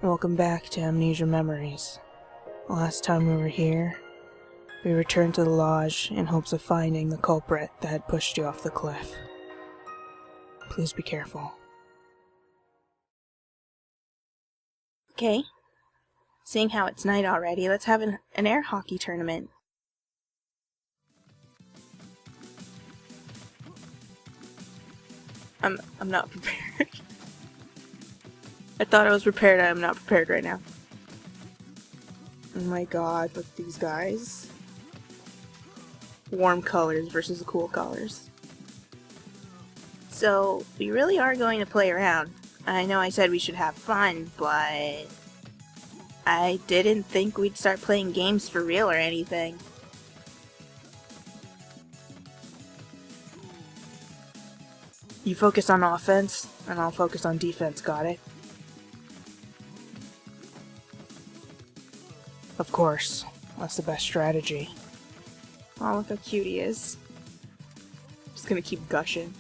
Welcome back to Amnesia Memories. Last time we were here, we returned to the lodge in hopes of finding the culprit that had pushed you off the cliff. Please be careful. Okay. Seeing how it's night already, let's have an air hockey tournament. I'm not prepared. I thought I was prepared, I'm not prepared right now. Oh my god, look at these guys. Warm colors versus the cool colors. So, we really are going to play around. I know I said we should have fun, but I didn't think we'd start playing games for real or anything. You focus on offense, and I'll focus on defense, got it? Of course, that's the best strategy. Oh, look how cute he is. Just gonna keep gushing.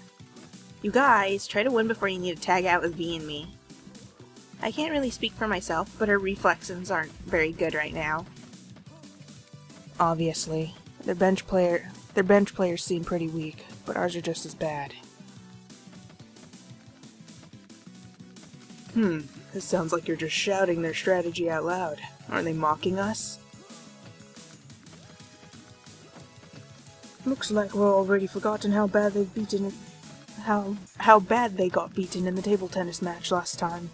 You guys, try to win before you need to tag out with V and me. I can't really speak for myself, but our reflexes aren't very good right now. Obviously, their bench players seem pretty weak, but ours are just as bad. This sounds like you're just shouting their strategy out loud. Are they mocking us? Looks like we've already forgotten how bad they've beaten it. How bad they got beaten in the table tennis match last time.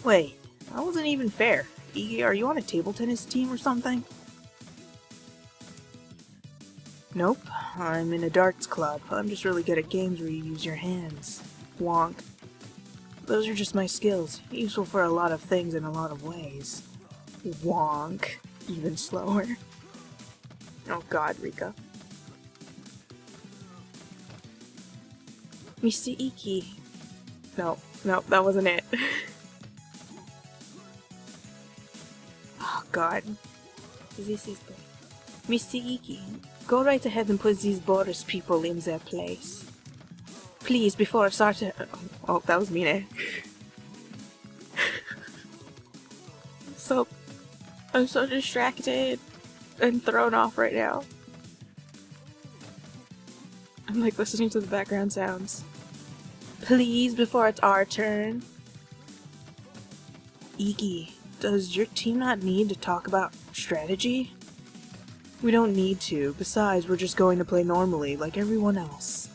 Wait, that wasn't even fair. Iggy, are you on a table tennis team or something? Nope, I'm in a darts club. I'm just really good at games where you use your hands. Wonk. Those are just my skills, useful for a lot of things in a lot of ways. Wonk. Even slower. Oh god, Rika. Mr. Iki. No, that wasn't it. Oh god. This is the... Mr. Iki, go right ahead and put these Boris people in their place. Please, before I start to... Oh, that was mean, eh? I'm so distracted and thrown off right now. I'm like listening to the background sounds. Please, before it's our turn. Iggy, does your team not need to talk about strategy? We don't need to. Besides, we're just going to play normally, like everyone else.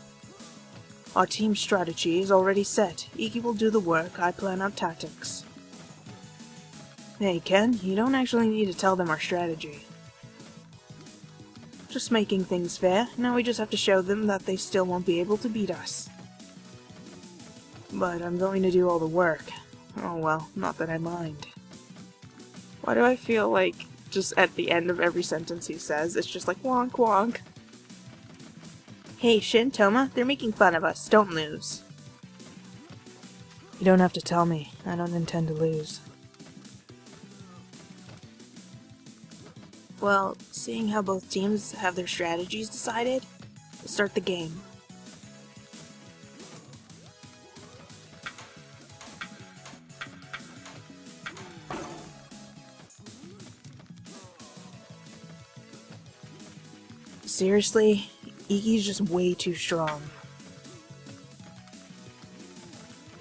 Our team strategy is already set. Iggy will do the work, I plan out tactics. Hey Ken, you don't actually need to tell them our strategy. Just making things fair, now we just have to show them that they still won't be able to beat us. But I'm going to do all the work. Oh well, not that I mind. Why do I feel like just at the end of every sentence he says, it's just like wonk wonk. Hey, Shin, Toma, they're making fun of us. Don't lose. You don't have to tell me. I don't intend to lose. Well, seeing how both teams have their strategies decided, let's start the game. Seriously? Iggy's just way too strong.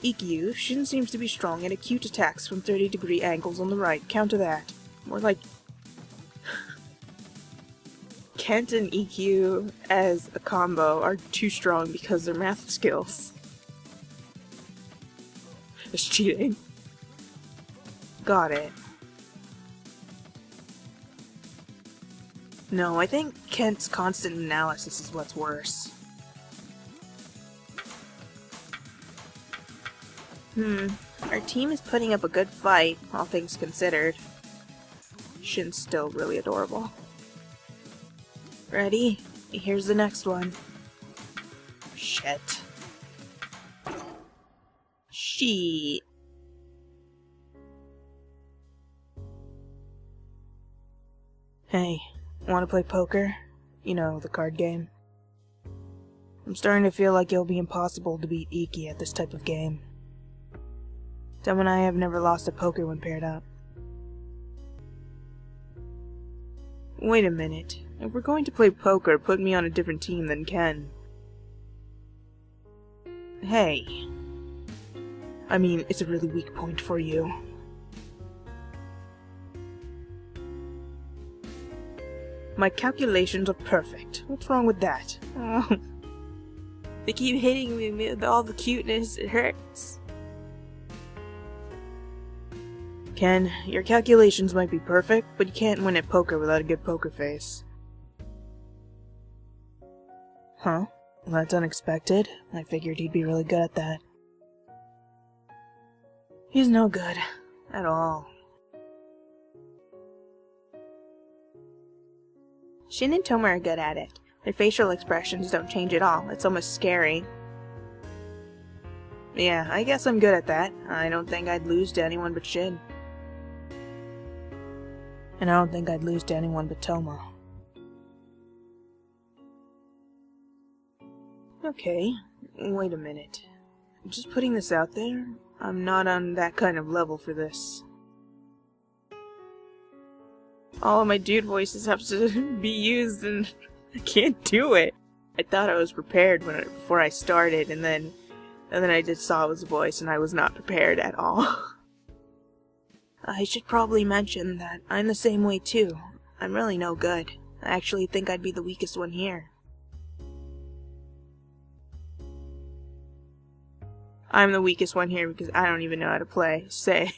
EQ, Shin seems to be strong at acute attacks from 30-degree angles on the right. Counter that. More like... Kent and EQ as a combo are too strong because their math skills. It's cheating. Got it. No, I think Kent's constant analysis is what's worse. Our team is putting up a good fight, all things considered. Shin's still really adorable. Ready? Here's the next one. Shit. She. Hey. Want to play poker? You know, the card game. I'm starting to feel like it'll be impossible to beat Iki at this type of game. Tom and I have never lost at poker when paired up. Wait a minute. If we're going to play poker, put me on a different team than Ken. Hey. I mean, it's a really weak point for you. My calculations are perfect. What's wrong with that? Oh. They keep hitting me with all the cuteness. It hurts. Ken, your calculations might be perfect, but you can't win at poker without a good poker face. Huh? Well, that's unexpected. I figured he'd be really good at that. He's no good. At all. Shin and Toma are good at it. Their facial expressions don't change at all. It's almost scary. Yeah, I guess I'm good at that. I don't think I'd lose to anyone but Shin. And I don't think I'd lose to anyone but Toma. Okay, wait a minute. Just putting this out there, I'm not on that kind of level for this. All of my dude voices have to be used and I can't do it. I thought I was prepared before I started and then I just saw his voice and I was not prepared at all. I should probably mention that I'm the same way too. I'm really no good. I actually think I'd be the weakest one here. I'm the weakest one here because I don't even know how to play. Say.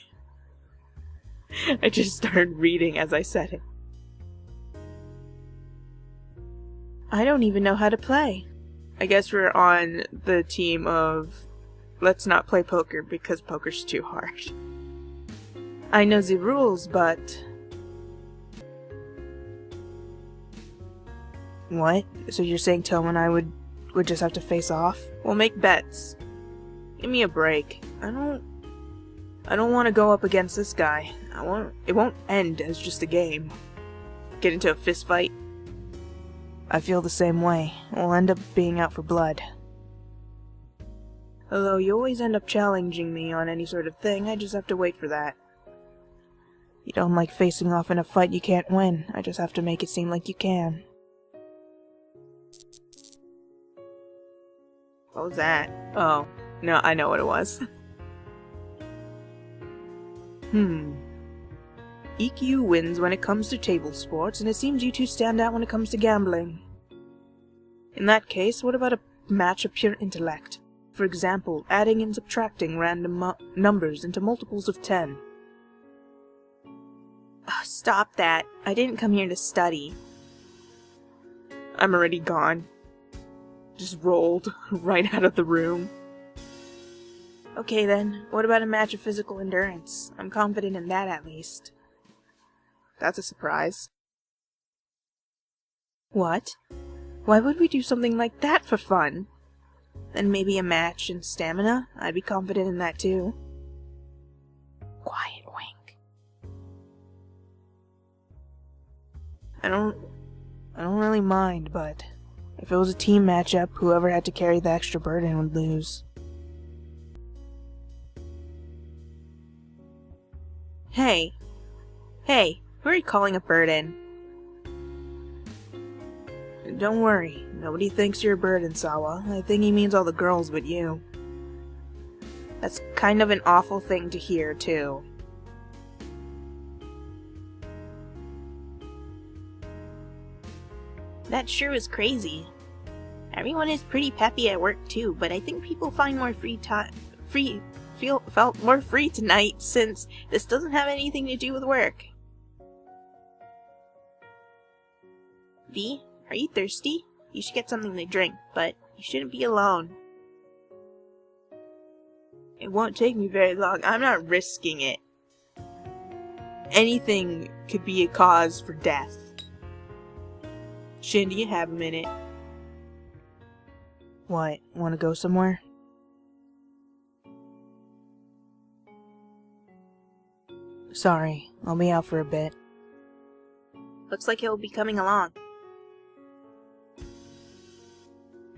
I just started reading as I said it. I don't even know how to play. I guess we're on the team of let's not play poker because poker's too hard. I know the rules, but... What? So you're saying Toma and I would just have to face off? We'll make bets. Give me a break. I don't want to go up against this guy. It won't end as just a game. Get into a fist fight. I feel the same way. We'll end up being out for blood. Although you always end up challenging me on any sort of thing, I just have to wait for that. You don't like facing off in a fight you can't win. I just have to make it seem like you can. What was that? Oh, no, I know what it was. EQ wins when it comes to table sports, and it seems you two stand out when it comes to gambling. In that case, what about a match of pure intellect? For example, adding and subtracting random numbers into multiples of 10. Stop that. I didn't come here to study. I'm already gone. Just rolled right out of the room. Okay then, what about a match of physical endurance? I'm confident in that at least. That's a surprise. What? Why would we do something like that for fun? Then maybe a match in stamina? I'd be confident in that too. Quiet, Wink. I don't really mind, but if it was a team matchup, whoever had to carry the extra burden would lose. Hey, who are you calling a burden? Don't worry, nobody thinks you're a burden, Sawa. I think he means all the girls but you. That's kind of an awful thing to hear, too. That sure was crazy. Everyone is pretty peppy at work too, but I think people find more felt more free tonight since this doesn't have anything to do with work. V, are you thirsty? You should get something to drink, but you shouldn't be alone. It won't take me very long. I'm not risking it. Anything could be a cause for death. Shin, do you have a minute? What, want to go somewhere? Sorry, I'll be out for a bit. Looks like he'll be coming along.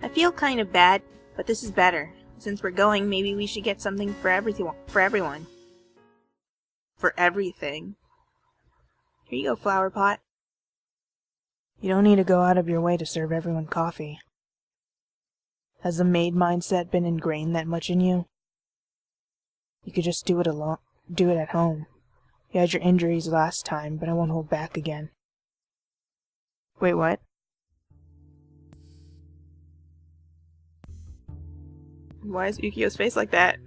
I feel kind of bad, but this is better. Since we're going, maybe we should get something for everyone. for everything. Here you go, flower pot. You don't need to go out of your way to serve everyone coffee. Has the maid mindset been ingrained that much in you? You could just do it at home. You had your injuries last time, but I won't hold back again. Wait, what? Why is Ukyo's face like that?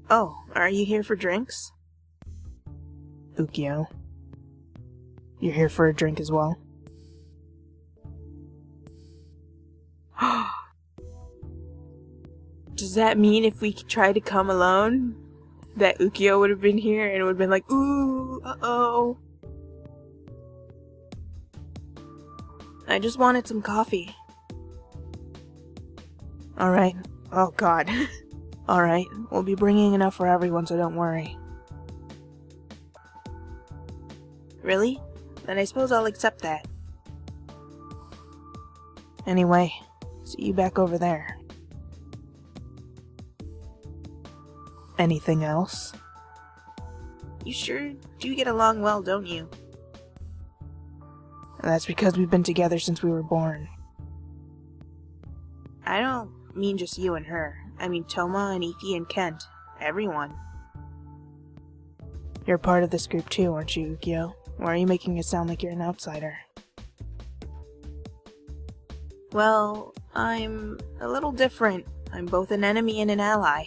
Oh, are you here for drinks? Ukyo, you're here for a drink as well? Does that mean if we tried to come alone, that Ukyo would have been here and it would have been like, ooh, uh-oh. I just wanted some coffee. Alright. Oh god. Alright, we'll be bringing enough for everyone, so don't worry. Really? Then I suppose I'll accept that. Anyway, see you back over there. Anything else? You sure do get along well, don't you? That's because we've been together since we were born. I don't mean just you and her. I mean Toma and Iki and Kent. Everyone. You're part of this group too, aren't you, Ukyo? Why are you making it sound like you're an outsider? Well, I'm a little different. I'm both an enemy and an ally.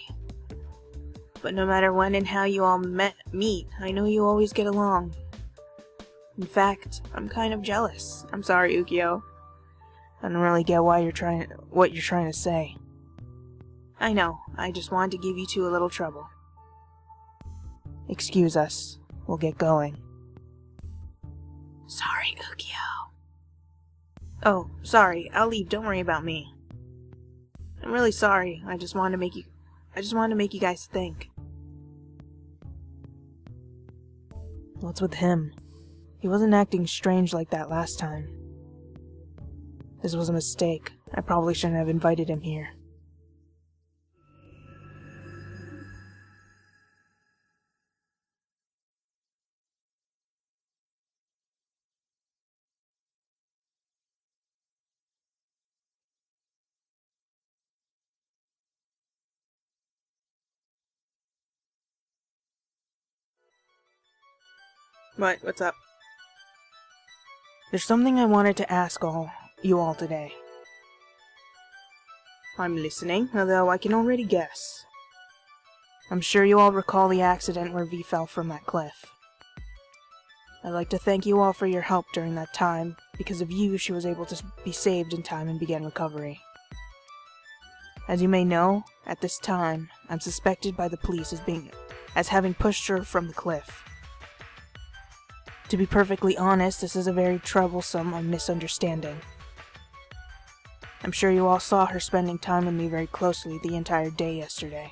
But no matter when and how you all meet, I know you always get along. In fact, I'm kind of jealous. I'm sorry, Ukyo. I don't really get what you're trying to say. I know. I just wanted to give you two a little trouble. Excuse us. We'll get going. Sorry, Ukyo. Oh, sorry. I'll leave. Don't worry about me. I'm really sorry. I just wanted to make you guys think. What's with him? He wasn't acting strange like that last time. This was a mistake. I probably shouldn't have invited him here. What? What's up? There's something I wanted to ask you all today. I'm listening, although I can already guess. I'm sure you all recall the accident where V fell from that cliff. I'd like to thank you all for your help during that time. Because of you, she was able to be saved in time and begin recovery. As you may know, at this time, I'm suspected by the police as having pushed her from the cliff. To be perfectly honest, this is a very troublesome misunderstanding. I'm sure you all saw her spending time with me very closely the entire day yesterday.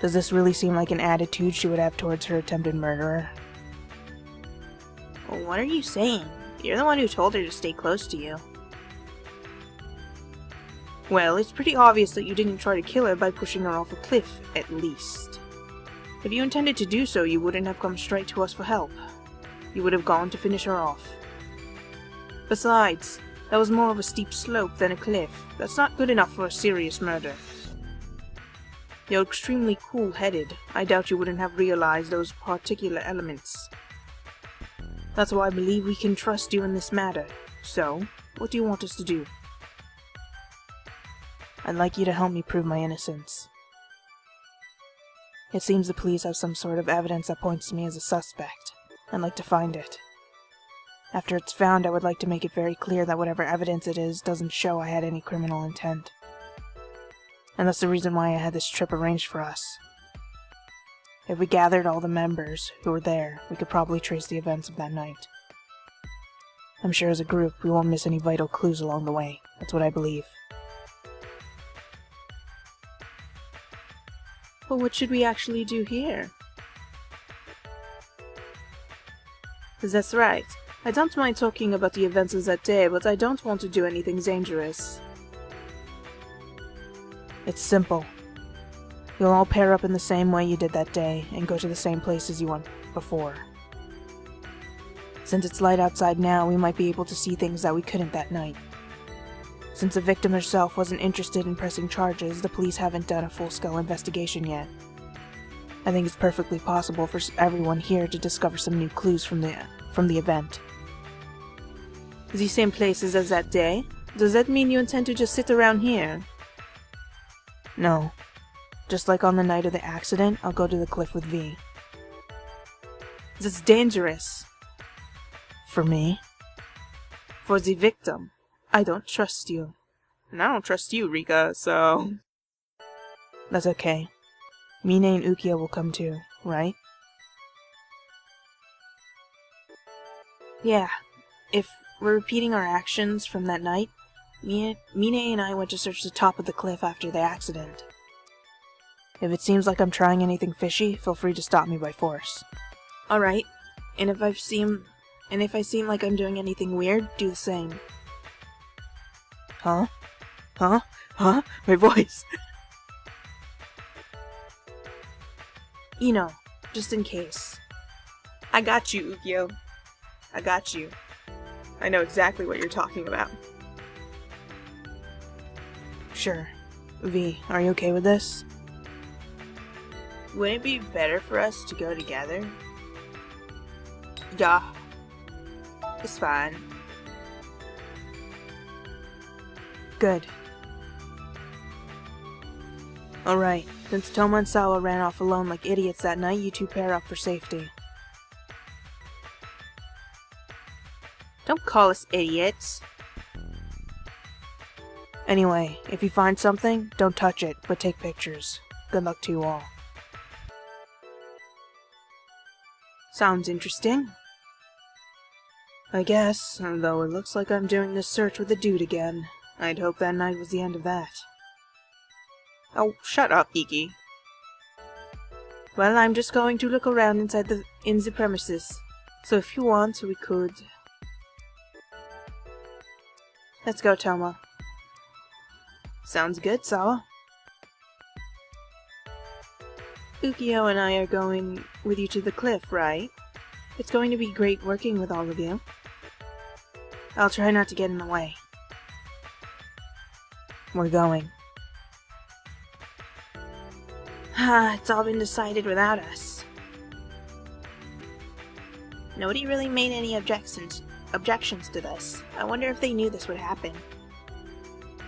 Does this really seem like an attitude she would have towards her attempted murderer? Well, what are you saying? You're the one who told her to stay close to you. Well, it's pretty obvious that you didn't try to kill her by pushing her off a cliff, at least. If you intended to do so, you wouldn't have come straight to us for help. You would have gone to finish her off. Besides, that was more of a steep slope than a cliff. That's not good enough for a serious murder. You're extremely cool-headed. I doubt you wouldn't have realized those particular elements. That's why I believe we can trust you in this matter. So, what do you want us to do? I'd like you to help me prove my innocence. It seems the police have some sort of evidence that points to me as a suspect. I'd like to find it. After it's found, I would like to make it very clear that whatever evidence it is doesn't show I had any criminal intent. And that's the reason why I had this trip arranged for us. If we gathered all the members who were there, we could probably trace the events of that night. I'm sure as a group, we won't miss any vital clues along the way. That's what I believe. But what should we actually do here? That's right. I don't mind talking about the events of that day, but I don't want to do anything dangerous. It's simple. You'll all pair up in the same way you did that day, and go to the same places you went before. Since it's light outside now, we might be able to see things that we couldn't that night. Since the victim herself wasn't interested in pressing charges, the police haven't done a full-scale investigation yet. I think it's perfectly possible for everyone here to discover some new clues from the event. The same places as that day? Does that mean you intend to just sit around here? No. Just like on the night of the accident, I'll go to the cliff with V. That's dangerous. For me? For the victim. I don't trust you. And I don't trust you, Rika, so... That's okay. Mine and Ukiyo will come too, right? Yeah. If we're repeating our actions from that night, Mine and I went to search the top of the cliff after the accident. If it seems like I'm trying anything fishy, feel free to stop me by force. Alright. And if I seem like I'm doing anything weird, do the same. Huh? Huh? Huh? My voice! You know, just in case. I got you, Ukiyo. I got you. I know exactly what you're talking about. Sure. V, are you okay with this? Wouldn't it be better for us to go together? Yeah. It's fine. Good. Alright, since Toma and Sawa ran off alone like idiots that night, you two pair up for safety. Don't call us idiots. Anyway, if you find something, don't touch it, but take pictures. Good luck to you all. Sounds interesting. I guess, though it looks like I'm doing this search with a dude again. I'd hope that night was the end of that. Oh, shut up, Iki. Well, I'm just going to look around in the premises. So if you want, we could... Let's go, Toma. Sounds good, Sawa. Ukiyo and I are going with you to the cliff, right? It's going to be great working with all of you. I'll try not to get in the way. We're going. It's all been decided without us. Nobody really made any objections to this. I wonder if they knew this would happen.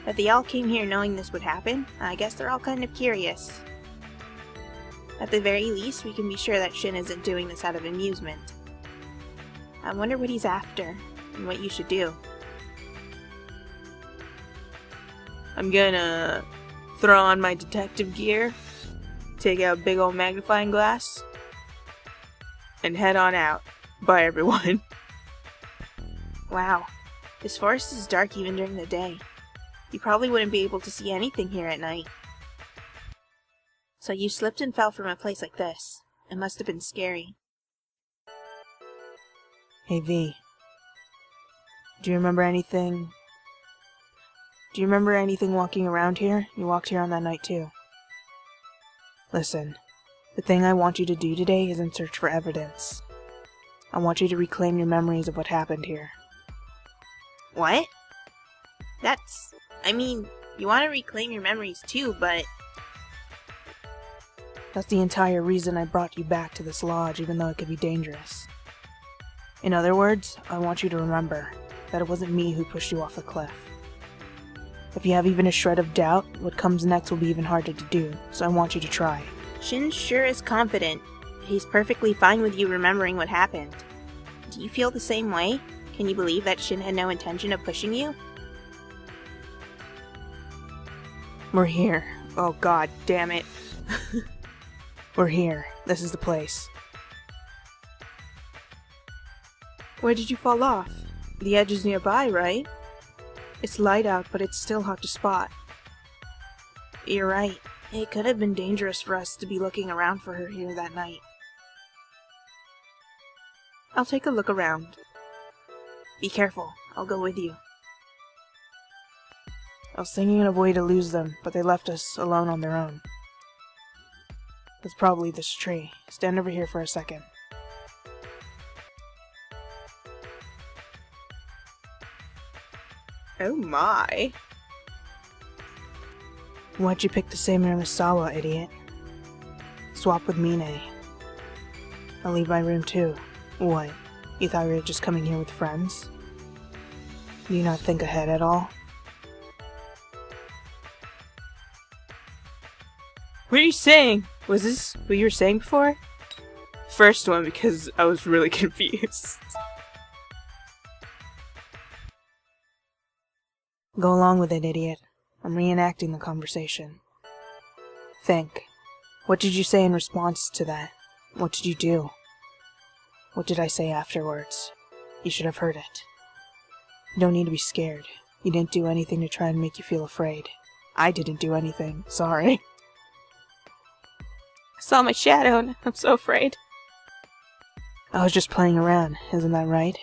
If they all came here knowing this would happen, I guess they're all kind of curious. At the very least, we can be sure that Shin isn't doing this out of amusement. I wonder what he's after, and what you should do. I'm gonna throw on my detective gear, take out a big old magnifying glass, and head on out. Bye, everyone. Wow, this forest is dark even during the day. You probably wouldn't be able to see anything here at night. So you slipped and fell from a place like this. It must have been scary. Hey V. Do you remember anything walking around here? You walked here on that night too. Listen, the thing I want you to do today isn't search for evidence. I want you to reclaim your memories of what happened here. What? I mean, you want to reclaim your memories too, but... That's the entire reason I brought you back to this lodge, even though it could be dangerous. In other words, I want you to remember that it wasn't me who pushed you off the cliff. If you have even a shred of doubt, what comes next will be even harder to do, so I want you to try. Shin sure is confident. He's perfectly fine with you remembering what happened. Do you feel the same way? Can you believe that Shin had no intention of pushing you? We're here. Oh god damn it. We're here. This is the place. Where did you fall off? The edge is nearby, right? It's light out, but it's still hard to spot. You're right. It could have been dangerous for us to be looking around for her here that night. I'll take a look around. Be careful. I'll go with you. I was thinking of a way to lose them, but they left us alone on their own. It's probably this tree. Stand over here for a second. Oh my. Why'd you pick the same room as Sawa, idiot? Swap with Mine. I'll leave my room too. What? You thought we were just coming here with friends? Do you not think ahead at all? What are you saying? Was this what you were saying before? First one, because I was really confused. Go along with it, idiot. I'm reenacting the conversation. Think. What did you say in response to that? What did you do? What did I say afterwards? You should have heard it. You don't need to be scared. You didn't do anything to try and make you feel afraid. I didn't do anything. Sorry. I saw my shadow and I'm so afraid. I was just playing around, isn't that right?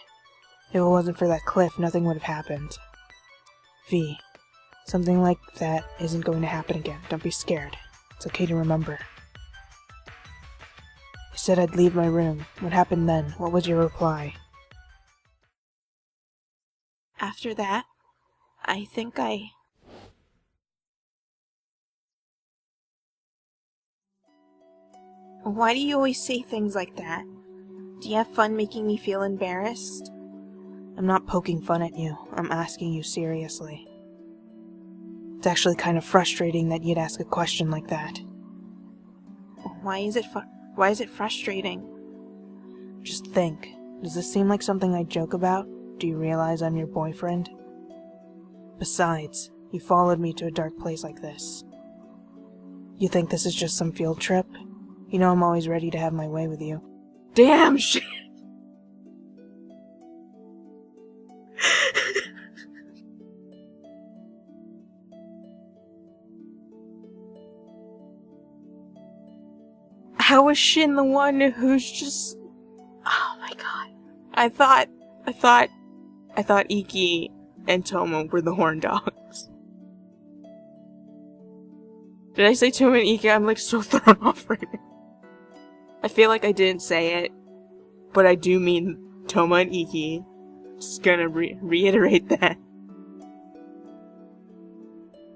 If it wasn't for that cliff, nothing would have happened. V, something like that isn't going to happen again. Don't be scared. It's okay to remember. I said I'd leave my room. What happened then? What was your reply? After that, I think Why do you always say things like that? Do you have fun making me feel embarrassed? I'm not poking fun at you. I'm asking you seriously. It's actually kind of frustrating that you'd ask a question like that. Why is it frustrating? Just think. Does this seem like something I joke about? Do you realize I'm your boyfriend? Besides, you followed me to a dark place like this. You think this is just some field trip? You know I'm always ready to have my way with you. Damn shit! How was Shin the one who's just... Oh my god. I thought Iki and Toma were the horn dogs. Did I say Toma and Iki? I'm like so thrown off right now. I feel like I didn't say it, but I do mean Toma and Iki. Just gonna reiterate that.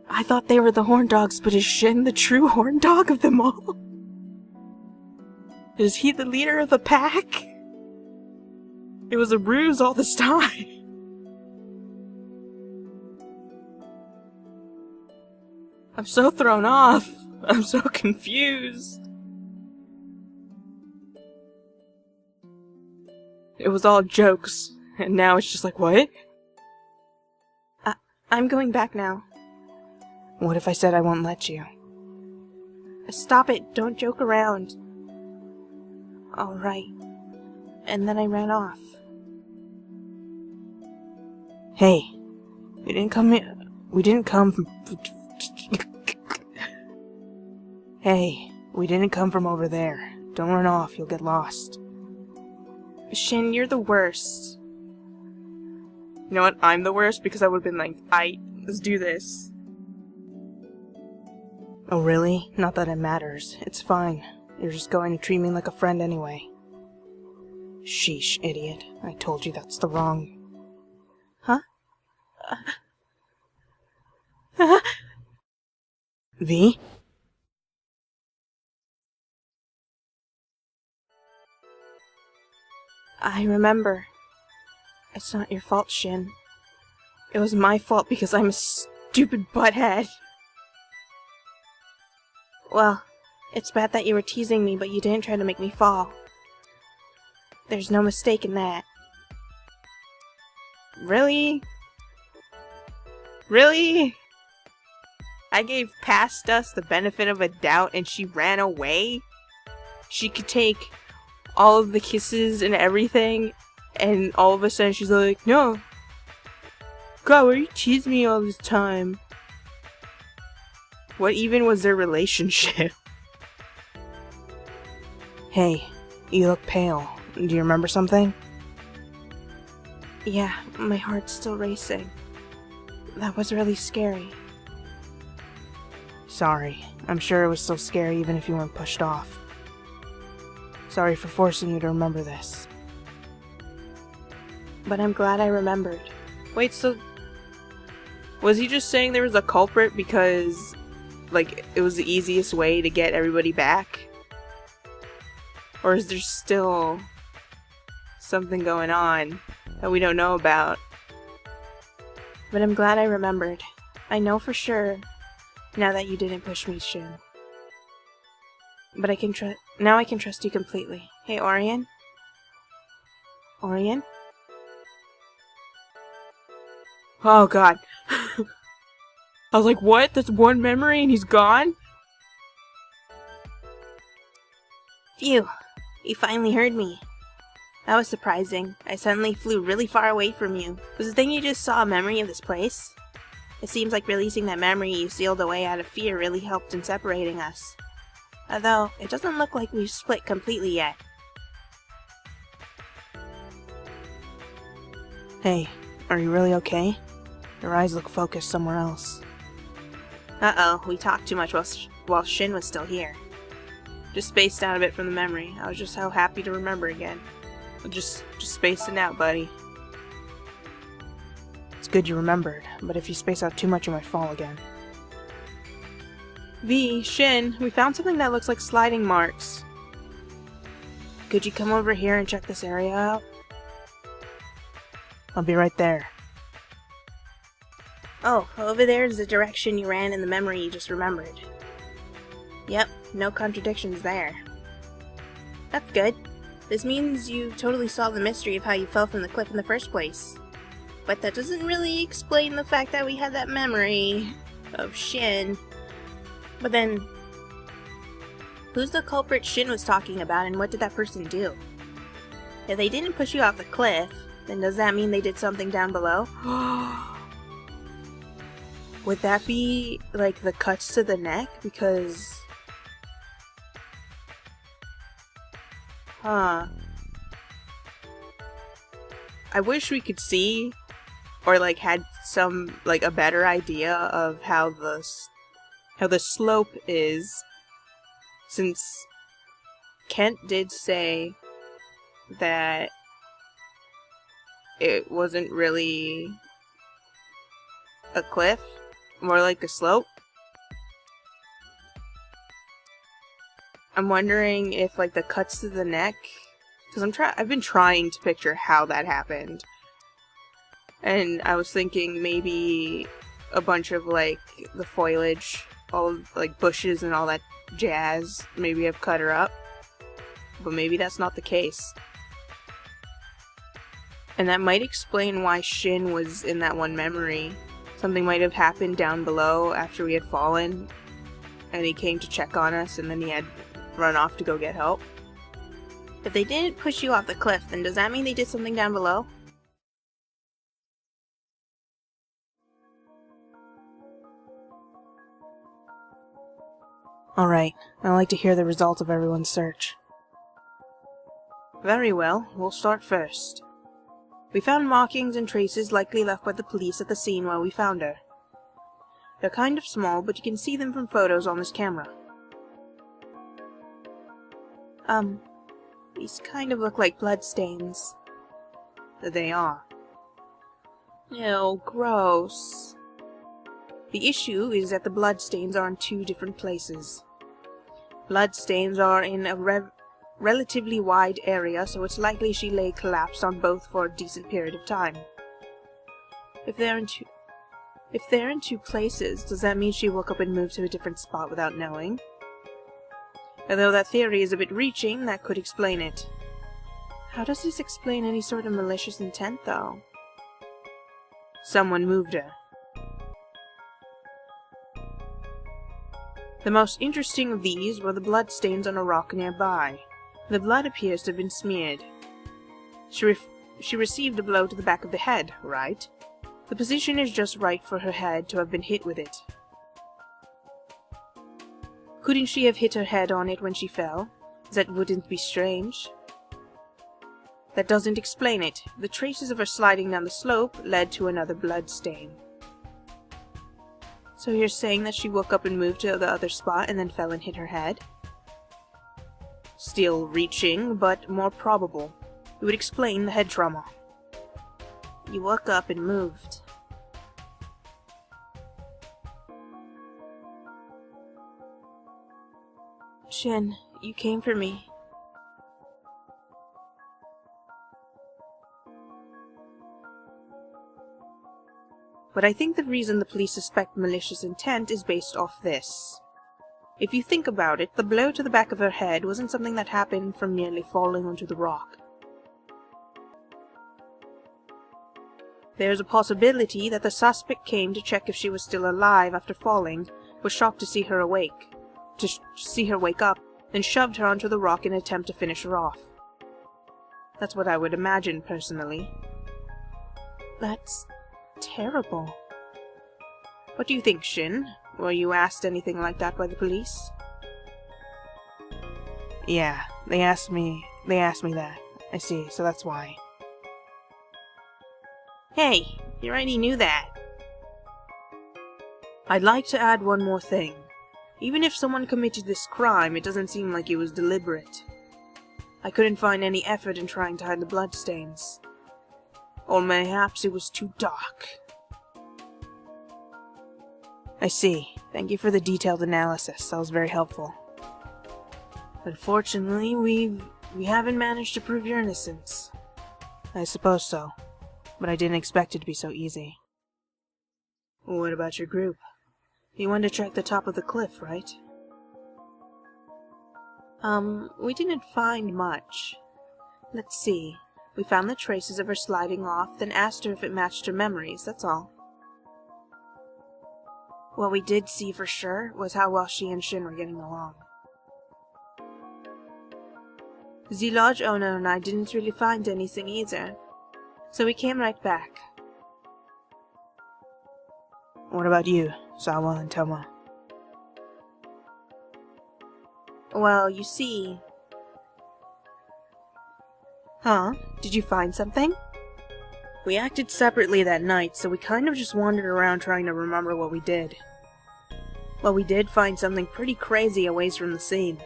I thought they were the horn dogs, but is Shin the true horn dog of them all? Is he the leader of the pack? It was a ruse all this time. I'm so thrown off. I'm so confused. It was all jokes, and now it's just like, what? I'm going back now. What if I said I won't let you? Stop it, don't joke around. Alright. And then I ran off. Hey, we didn't come here. Hey, we didn't come from over there. Don't run off, you'll get lost. Shin, you're the worst. You know what? I'm the worst because I would have been like, let's do this. Oh really? Not that it matters. It's fine. You're just going to treat me like a friend anyway. Sheesh, idiot. I told you that's the wrong... Huh? V? I remember. It's not your fault, Shin. It was my fault because I'm a stupid butthead. Well, it's bad that you were teasing me, but you didn't try to make me fall. There's no mistake in that. Really? Really? I gave Past Us the benefit of a doubt and she ran away? She could take all of the kisses and everything, and all of a sudden she's like, no. God, why are you teasing me all this time? What even was their relationship? Hey, you look pale. Do you remember something? Yeah, my heart's still racing. That was really scary. Sorry. I'm sure it was still scary even if you weren't pushed off. Sorry for forcing you to remember this. But I'm glad I remembered. Wait, so... was he just saying there was a culprit because, like, it was the easiest way to get everybody back? Or is there still something going on that we don't know about? But I'm glad I remembered. I know for sure now that you didn't push me, Shin. But now I can trust you completely. Hey, Orion? Orion? Oh god. I was like, what? That's one memory and he's gone? Phew. You finally heard me. That was surprising. I suddenly flew really far away from you. Was the thing you just saw a memory of this place? It seems like releasing that memory you sealed away out of fear really helped in separating us. Although, it doesn't look like we've split completely yet. Hey, are you really okay? Your eyes look focused somewhere else. Uh-oh, we talked too much while Shin was still here. Just spaced out a bit from the memory. I was just so happy to remember again. Just spacing out, buddy. It's good you remembered, but if you space out too much, you might fall again. Shin, we found something that looks like sliding marks. Could you come over here and check this area out? I'll be right there. Oh, over there is the direction you ran in the memory you just remembered. Yep, no contradictions there. That's good. This means you totally solved the mystery of how you fell from the cliff in the first place. But that doesn't really explain the fact that we had that memory of Shin. But then, who's the culprit Shin was talking about and what did that person do? If they didn't push you off the cliff, then does that mean they did something down below? Would that be, like, the cuts to the neck? Because... huh. I wish we could see, or, like, had some, like, a better idea of how the slope is, since Kent did say that it wasn't really a cliff, more like a slope. I'm wondering if, like, the cuts to the neck, because I've been trying to picture how that happened, and I was thinking maybe a bunch of, like, the foliage, all like bushes and all that jazz maybe have cut her up, but maybe that's not the case. And that might explain why Shin was in that one memory. Something might have happened down below after we had fallen, and he came to check on us, and then he had run off to go get help. If they didn't push you off the cliff, then does that mean they did something down below? Alright, I'd like to hear the results of everyone's search. Very well, we'll start first. We found markings and traces likely left by the police at the scene where we found her. They're kind of small, but you can see them from photos on this camera. These kind of look like bloodstains. They are. Ew, gross. The issue is that the bloodstains are in two different places. Bloodstains are in a relatively wide area, so it's likely she lay collapsed on both for a decent period of time. If they're in two places, does that mean she woke up and moved to a different spot without knowing? Although that theory is a bit reaching, that could explain it. How does this explain any sort of malicious intent, though? Someone moved her. The most interesting of these were the bloodstains on a rock nearby. The blood appears to have been smeared. She received a blow to the back of the head, right? The position is just right for her head to have been hit with it. Couldn't she have hit her head on it when she fell? That wouldn't be strange. That doesn't explain it. The traces of her sliding down the slope led to another blood stain. So you're saying that she woke up and moved to the other spot and then fell and hit her head? Still reaching, but more probable. It would explain the head trauma. You woke up and moved. Shin, you came for me. But I think the reason the police suspect malicious intent is based off this. If you think about it, the blow to the back of her head wasn't something that happened from merely falling onto the rock. There's a possibility that the suspect came to check if she was still alive after falling, was shocked to see her wake up, then shoved her onto the rock in an attempt to finish her off. That's what I would imagine, personally. That's terrible. What do you think, Shin? Were you asked anything like that by the police? Yeah, they asked me that. I see, so that's why. Hey, you already knew that. I'd like to add one more thing. Even if someone committed this crime, it doesn't seem like it was deliberate. I couldn't find any effort in trying to hide the bloodstains. Or mayhaps it was too dark. I see. Thank you for the detailed analysis. That was very helpful. Unfortunately, we haven't managed to prove your innocence. I suppose so. But I didn't expect it to be so easy. What about your group? You wanted to check the top of the cliff, right? We didn't find much. Let's see. We found the traces of her sliding off, then asked her if it matched her memories, that's all. What we did see for sure was how well she and Shin were getting along. The lodge owner and I didn't really find anything either, so we came right back. What about you, Sawa and Toma? Well, you see... Huh? Did you find something? We acted separately that night, so we kind of just wandered around trying to remember what we did. Well, we did find something pretty crazy a ways from the scene.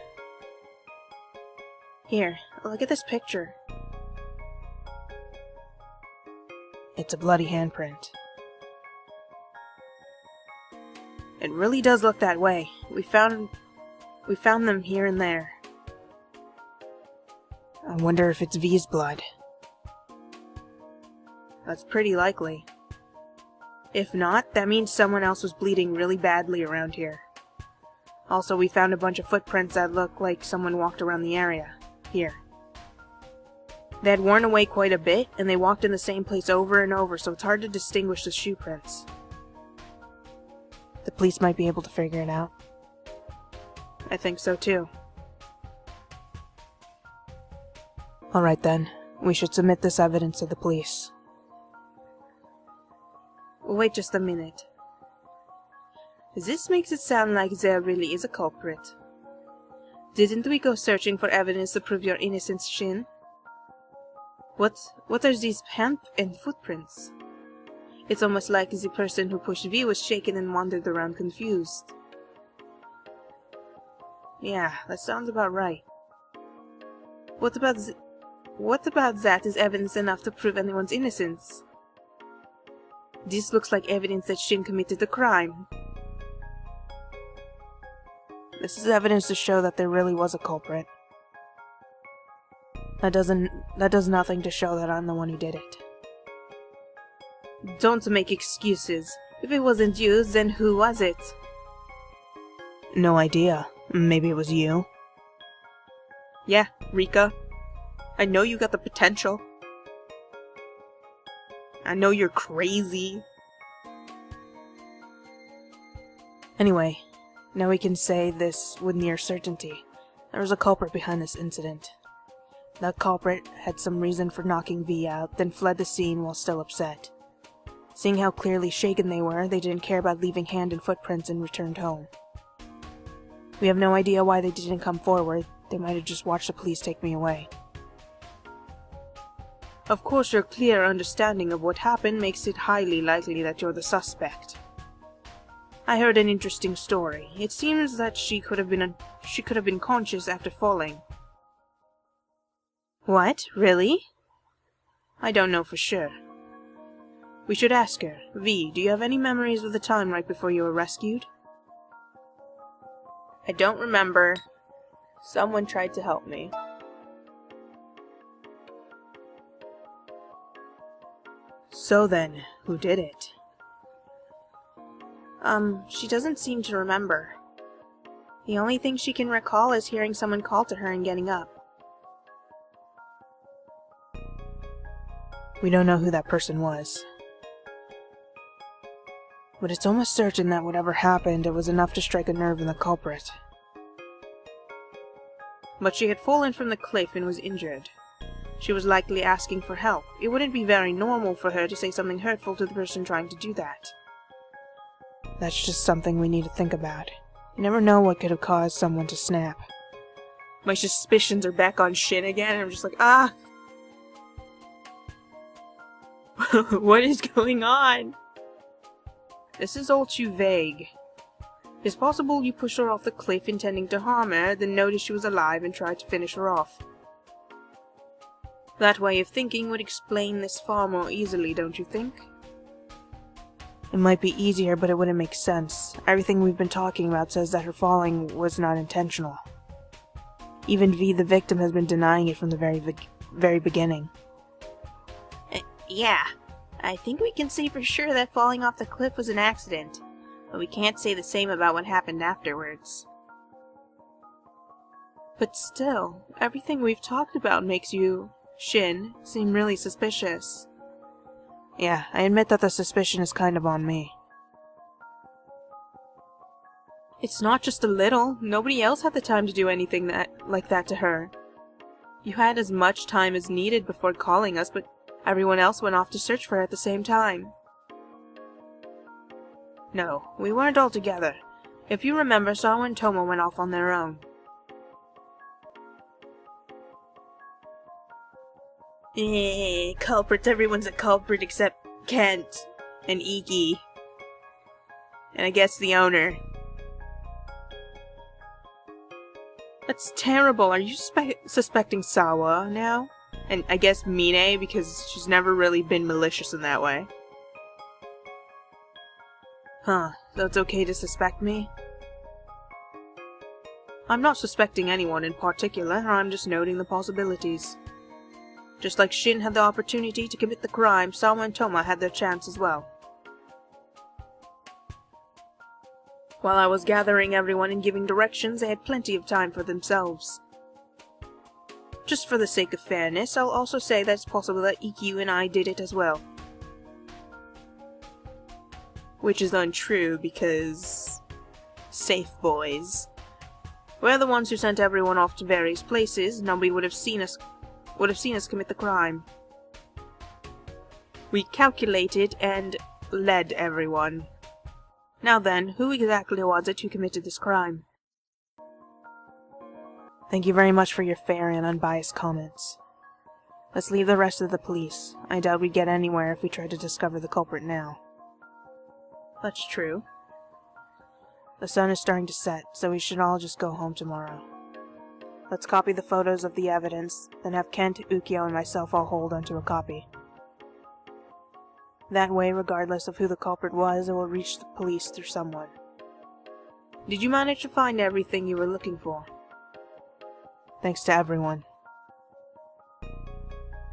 Here, look at this picture. It's a bloody handprint. It really does look that way. We found them here and there. I wonder if it's V's blood. That's pretty likely. If not, that means someone else was bleeding really badly around here. Also, we found a bunch of footprints that look like someone walked around the area. Here. They had worn away quite a bit, and they walked in the same place over and over, so it's hard to distinguish the shoe prints. The police might be able to figure it out. I think so too. Alright then, we should submit this evidence to the police. Wait just a minute. This makes it sound like there really is a culprit. Didn't we go searching for evidence to prove your innocence, Shin? What are these hand and footprints? It's almost like the person who pushed V was shaken and wandered around confused. Yeah, that sounds about right. What about that is evidence enough to prove anyone's innocence? This looks like evidence that Shin committed the crime. This is evidence to show that there really was a culprit. That does nothing to show that I'm the one who did it. Don't make excuses. If it wasn't you, then who was it? No idea. Maybe it was you. Yeah, Rika. I know you got the potential. I know you're crazy. Anyway, now we can say this with near certainty. There was a culprit behind this incident. That culprit had some reason for knocking V out, then fled the scene while still upset. Seeing how clearly shaken they were, they didn't care about leaving hand and footprints and returned home. We have no idea why they didn't come forward. They might have just watched the police take me away. Of course, your clear understanding of what happened makes it highly likely that you're the suspect. I heard an interesting story. It seems that she could have been conscious after falling. What? Really? I don't know for sure. We should ask her. V, do you have any memories of the time right before you were rescued? I don't remember. Someone tried to help me. So then, who did it? She doesn't seem to remember. The only thing she can recall is hearing someone call to her and getting up. We don't know who that person was. But it's almost certain that whatever happened, it was enough to strike a nerve in the culprit. But she had fallen from the cliff and was injured. She was likely asking for help. It wouldn't be very normal for her to say something hurtful to the person trying to do that. That's just something we need to think about. You never know what could have caused someone to snap. My suspicions are back on Shin again, and I'm just like, ah! What is going on? This is all too vague. It's possible you pushed her off the cliff intending to harm her, then noticed she was alive and tried to finish her off. That way of thinking would explain this far more easily, don't you think? It might be easier, but it wouldn't make sense. Everything we've been talking about says that her falling was not intentional. Even V, the victim, has been denying it from the very beginning. Yeah, I think we can say for sure that falling off the cliff was an accident, but we can't say the same about what happened afterwards. But still, everything we've talked about makes you, Shin, seem really suspicious. Yeah, I admit that the suspicion is kind of on me. It's not just a little. Nobody else had the time to do anything like that to her. You had as much time as needed before calling us, but everyone else went off to search for her at the same time. No, we weren't all together. If you remember, Sawa and Tomo went off on their own. Culprits. Everyone's a culprit except Kent and Iki. And I guess the owner. That's terrible. Are you suspecting Sawa now? And I guess Mine, because she's never really been malicious in that way. Huh, so it's okay to suspect me? I'm not suspecting anyone in particular, I'm just noting the possibilities. Just like Shin had the opportunity to commit the crime, Sawa and Toma had their chance as well. While I was gathering everyone and giving directions, they had plenty of time for themselves. Just for the sake of fairness, I'll also say that it's possible that EQ and I did it as well. Which is untrue because... safe boys. We're the ones who sent everyone off to various places. Nobody would have seen us commit the crime. We calculated and led everyone. Now then, who exactly was it who committed this crime? Thank you very much for your fair and unbiased comments. Let's leave the rest of the police. I doubt we'd get anywhere if we tried to discover the culprit now. That's true. The sun is starting to set, so we should all just go home tomorrow. Let's copy the photos of the evidence, then have Kent, Ukyo, and myself all hold onto a copy. That way, regardless of who the culprit was, it will reach the police through someone. Did you manage to find everything you were looking for? Thanks to everyone.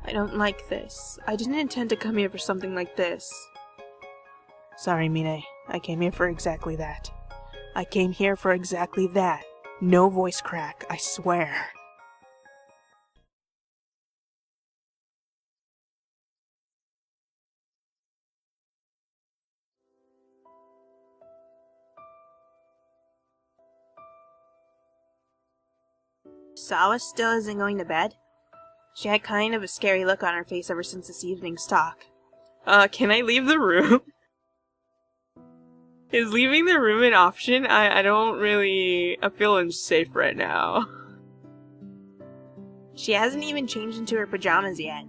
I don't like this. I didn't intend to come here for something like this. Sorry, Mine. I came here for exactly that. I came here for exactly that. No voice crack, I swear. Sawa still isn't going to bed? She had kind of a scary look on her face ever since this evening's talk. Can I leave the room? Is leaving the room an option? I don't really... I'm feeling safe right now. She hasn't even changed into her pajamas yet.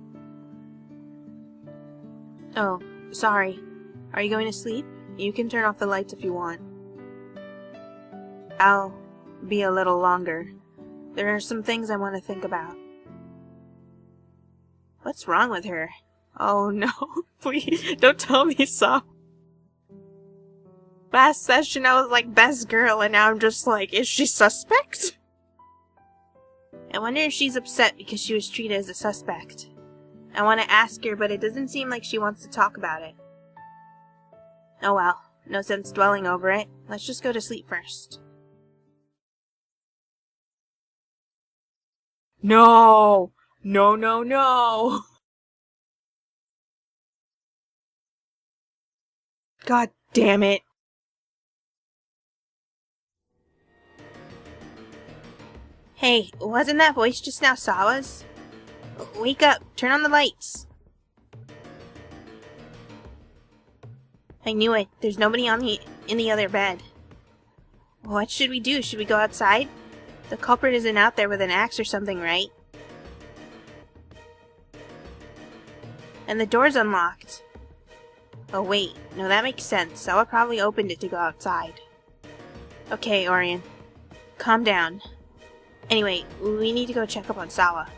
Oh, sorry. Are you going to sleep? You can turn off the lights if you want. I'll be a little longer. There are some things I want to think about. What's wrong with her? Oh no, please, don't tell me so. Last session I was like best girl and now I'm just like, is she suspect? I wonder if she's upset because she was treated as a suspect. I want to ask her, but it doesn't seem like she wants to talk about it. Oh well, no sense dwelling over it. Let's just go to sleep first. No! No, no, no! God damn it! Hey, wasn't that voice just now Sawa's? Wake up, turn on the lights. I knew it. There's nobody in the other bed. What should we do? Should we go outside? The culprit isn't out there with an axe or something, right? And the door's unlocked. Oh wait, no, that makes sense. Sawa probably opened it to go outside. Okay, Orion. Calm down. Anyway, we need to go check up on Sawa.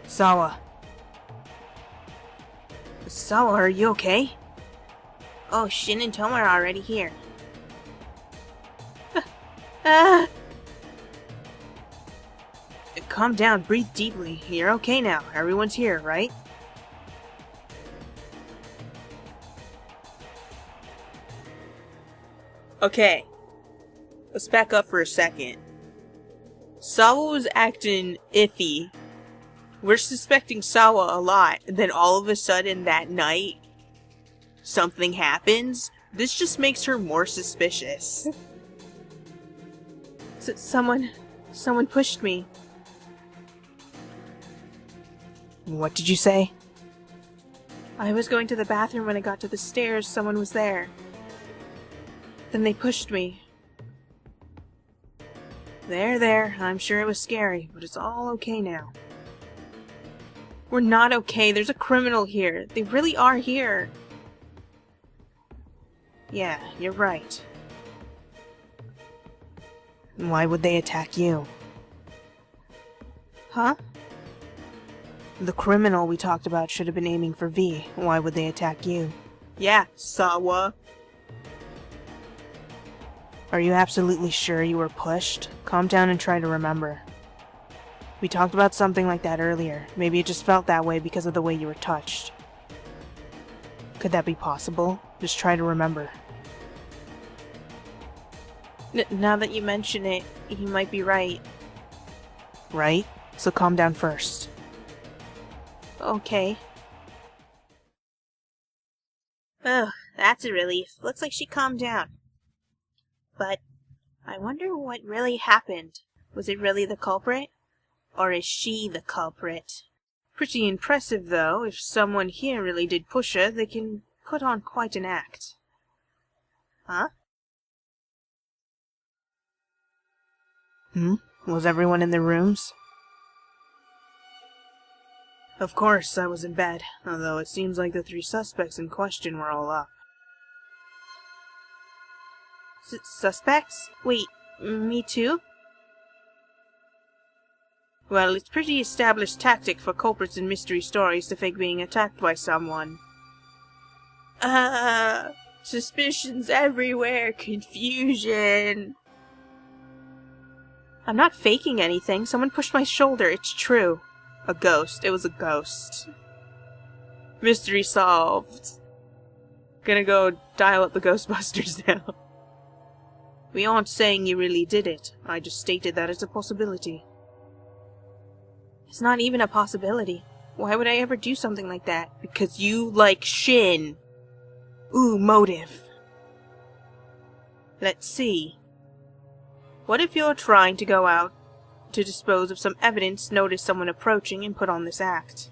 Sawa. Sawa, are you okay? Oh, Shin and Tomo are already here. Calm down, breathe deeply. You're okay now. Everyone's here, right? Okay. Let's back up for a second. Sawa was acting iffy. We're suspecting Sawa a lot, and then all of a sudden that night, something happens. This just makes her more suspicious. Someone pushed me. What did you say? I was going to the bathroom when I got to the stairs. Someone was there. Then they pushed me. There. I'm sure it was scary, but it's all okay now. We're not okay. There's a criminal here. They really are here. Yeah, you're right. Why would they attack you? Huh? The criminal we talked about should have been aiming for V. Why would they attack you? Yeah, Sawa. Are you absolutely sure you were pushed? Calm down and try to remember. We talked about something like that earlier. Maybe it just felt that way because of the way you were touched. Could that be possible? Just try to remember. Now that you mention it, you might be right. Right? So calm down first. Okay. Ugh, that's a relief. Looks like she calmed down. But I wonder what really happened. Was it really the culprit? Or is she the culprit? Pretty impressive, though. If someone here really did push her, they can put on quite an act. Huh? Was everyone in their rooms? Of course, I was in bed, although it seems like the 3 suspects in question were all up. Suspects? Wait, me too? Well, it's pretty established tactic for culprits in mystery stories to fake being attacked by someone. Suspicions everywhere, confusion. I'm not faking anything. Someone pushed my shoulder. It's true. A ghost. It was a ghost. Mystery solved. Gonna go dial up the Ghostbusters now. We aren't saying you really did it. I just stated that it's a possibility. It's not even a possibility. Why would I ever do something like that? Because you like Shin. Ooh, motive. Let's see. What if you're trying to go out to dispose of some evidence, notice someone approaching, and put on this act?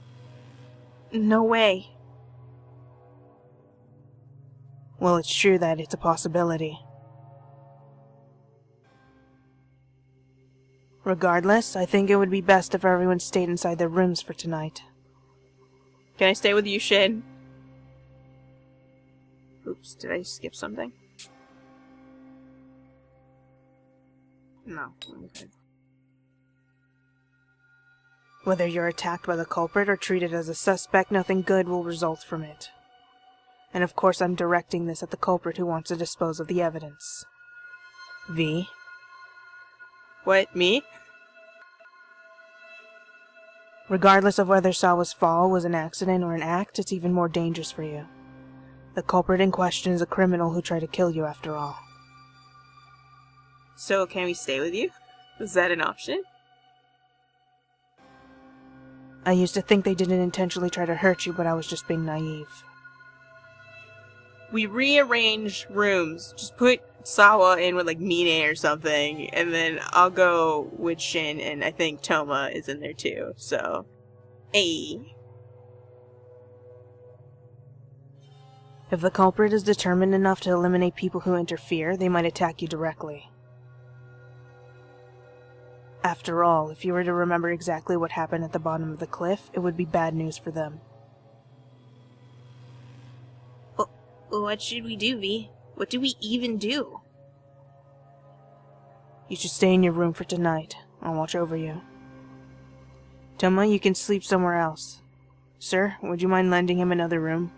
No way. Well, it's true that it's a possibility. Regardless, I think it would be best if everyone stayed inside their rooms for tonight. Can I stay with you, Shin? Oops, did I skip something? No. Okay. Whether you're attacked by the culprit or treated as a suspect, nothing good will result from it. And of course I'm directing this at the culprit who wants to dispose of the evidence. V. What, me? Regardless of whether Sawa's fall was an accident or an act, it's even more dangerous for you. The culprit in question is a criminal who tried to kill you after all. So can we stay with you? Is that an option? I used to think they didn't intentionally try to hurt you, but I was just being naive. We rearrange rooms. Just put Sawa in with, like, Mine or something, and then I'll go with Shin, and I think Toma is in there too, so... Hey. If the culprit is determined enough to eliminate people who interfere, they might attack you directly. After all, if you were to remember exactly what happened at the bottom of the cliff, it would be bad news for them. What should we do, V? What do we even do? You should stay in your room for tonight. I'll watch over you. Toma, you can sleep somewhere else. Sir, would you mind lending him another room?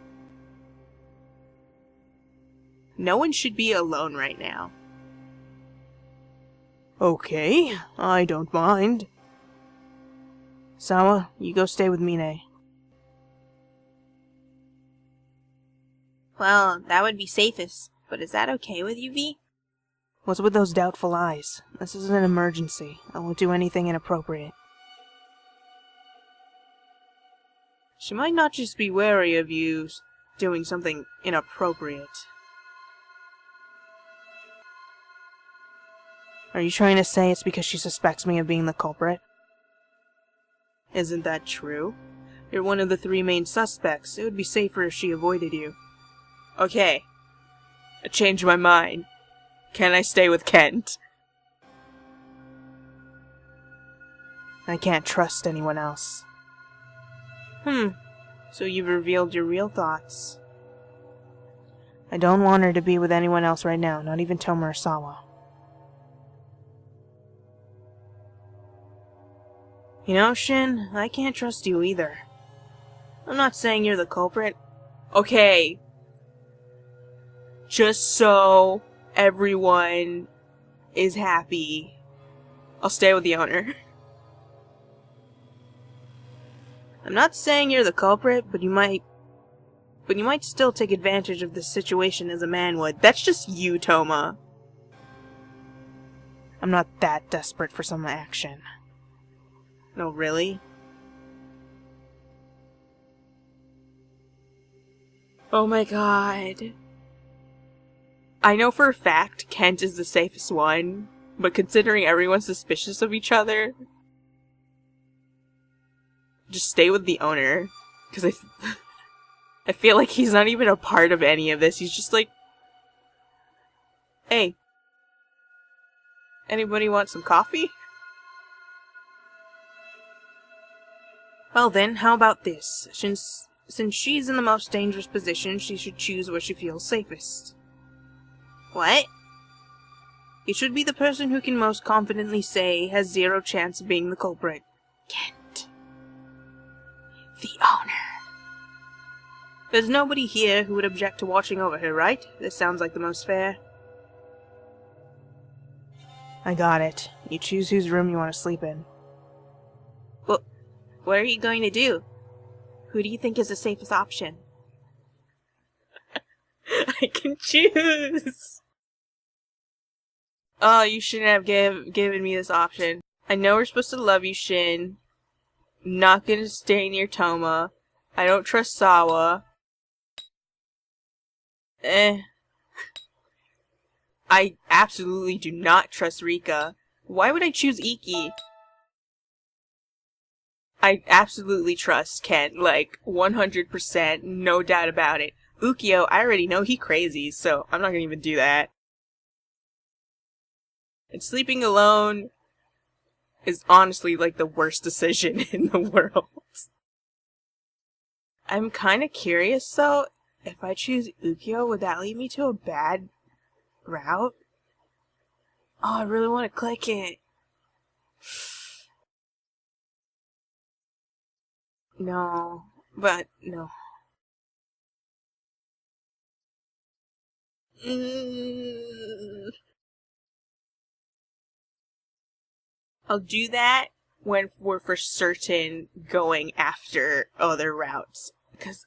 No one should be alone right now. Okay, I don't mind. Sawa, you go stay with Mine. Well, that would be safest, but is that okay with you, V? What's with those doubtful eyes? This is an emergency. I won't do anything inappropriate. She might not just be wary of you doing something inappropriate. Are you trying to say it's because she suspects me of being the culprit? Isn't that true? You're one of the 3 main suspects. It would be safer if she avoided you. Okay. I changed my mind. Can I stay with Kent? I can't trust anyone else. So you've revealed your real thoughts. I don't want her to be with anyone else right now, not even Toma or Sawa. You know, Shin, I can't trust you either. I'm not saying you're the culprit. Okay. Just so everyone is happy, I'll stay with the owner. I'm not saying you're the culprit, but you might still take advantage of this situation as a man would. That's just you, Toma. I'm not that desperate for some action. No, really? Oh my god. I know for a fact Kent is the safest one, but considering everyone's suspicious of each other, just stay with the owner. Because I feel like he's not even a part of any of this. He's just like, hey, anybody want some coffee? Well then, how about this? Since she's in the most dangerous position, she should choose where she feels safest. What? It should be the person who can most confidently say has 0 chance of being the culprit. Kent. The owner. There's nobody here who would object to watching over her, right? This sounds like the most fair. I got it. You choose whose room you want to sleep in. What are you going to do? Who do you think is the safest option? I can choose! Oh, you shouldn't have given me this option. I know we're supposed to love you, Shin. I'm not gonna stay near Toma. I don't trust Sawa. I absolutely do not trust Rika. Why would I choose Iki? I absolutely trust Kent, like, 100%, no doubt about it. Ukyo, I already know he crazy, so I'm not gonna even do that. And sleeping alone is honestly, like, the worst decision in the world. I'm kinda curious, though, If I choose Ukyo, would that lead me to a bad route? Oh, I really want to click it. No, but no. I'll do that when we're for certain going after other routes, because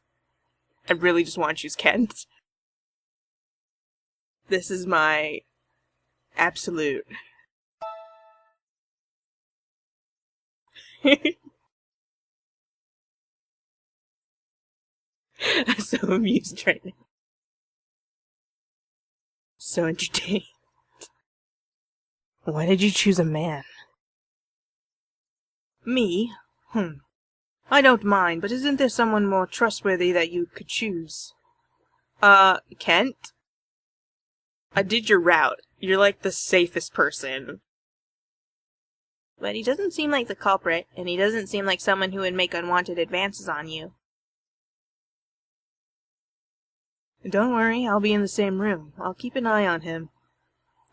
I really just want to choose Kent. This is my absolute. I'm so amused right now. So entertained. Why did you choose a man? Me? I don't mind, but isn't there someone more trustworthy that you could choose? Kent? I did your route. You're like the safest person. But he doesn't seem like the culprit, and he doesn't seem like someone who would make unwanted advances on you. Don't worry, I'll be in the same room. I'll keep an eye on him.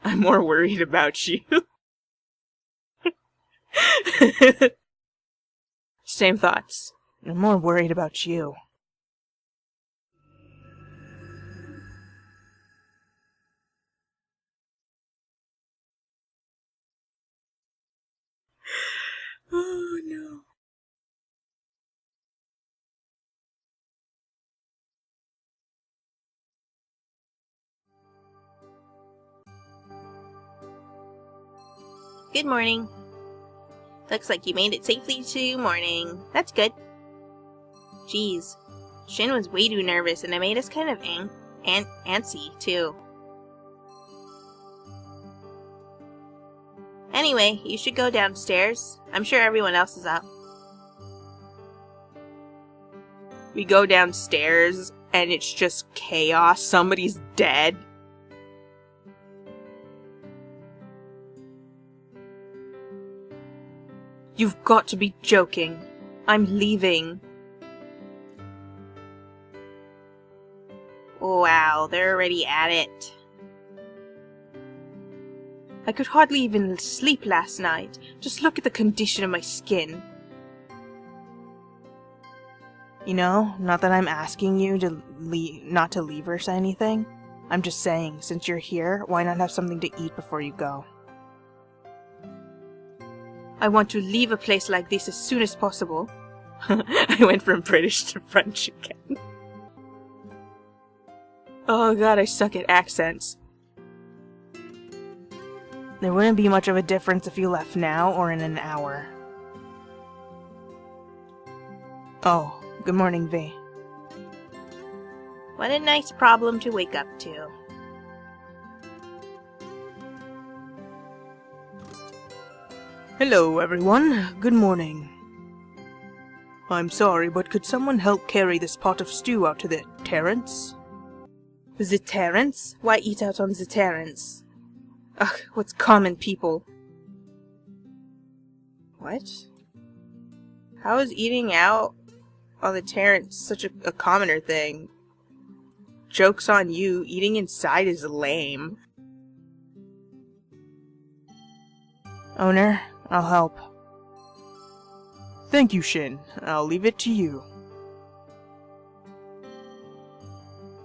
I'm more worried about you. Same thoughts. I'm more worried about you. Oh no. Good morning. Looks like you made it safely to morning. That's good. Jeez. Shin was way too nervous, and it made us kind of antsy, too. Anyway, you should go downstairs. I'm sure everyone else is up. We go downstairs, and it's just chaos. Somebody's dead. You've got to be joking. I'm leaving. Wow, they're already at it. I could hardly even sleep last night. Just look at the condition of my skin. You know, not that I'm asking you to not to leave or say anything. I'm just saying, since you're here, why not have something to eat before you go? I want to leave a place like this as soon as possible. I went from British to French again. Oh god, I suck at accents. There wouldn't be much of a difference if you left now or in an hour. Oh, good morning, V. What a nice problem to wake up to. Hello, everyone. Good morning. I'm sorry, but could someone help carry this pot of stew out to the terrace? The terrace? Why eat out on the terrace? Ugh, what's common people? What? How is eating out on the terrace such a commoner thing? Joke's on you, eating inside is lame. Owner, I'll help. Thank you, Shin. I'll leave it to you.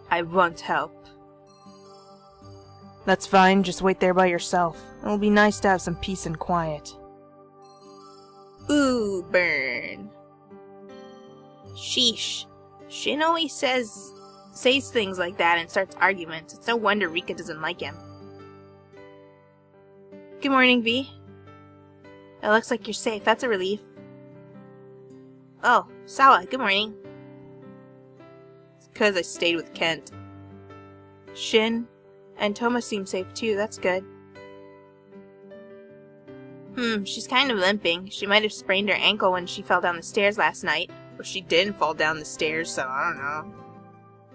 I won't help. That's fine, just wait there by yourself. It'll be nice to have some peace and quiet. Ooh, burn. Sheesh. Shin always says things like that and starts arguments. It's no wonder Rika doesn't like him. Good morning, V. It looks like you're safe. That's a relief. Oh, Sawa, good morning. It's because I stayed with Kent. Shin and Toma seem safe too. That's good. She's kind of limping. She might have sprained her ankle when she fell down the stairs last night. Or she didn't fall down the stairs, so I don't know.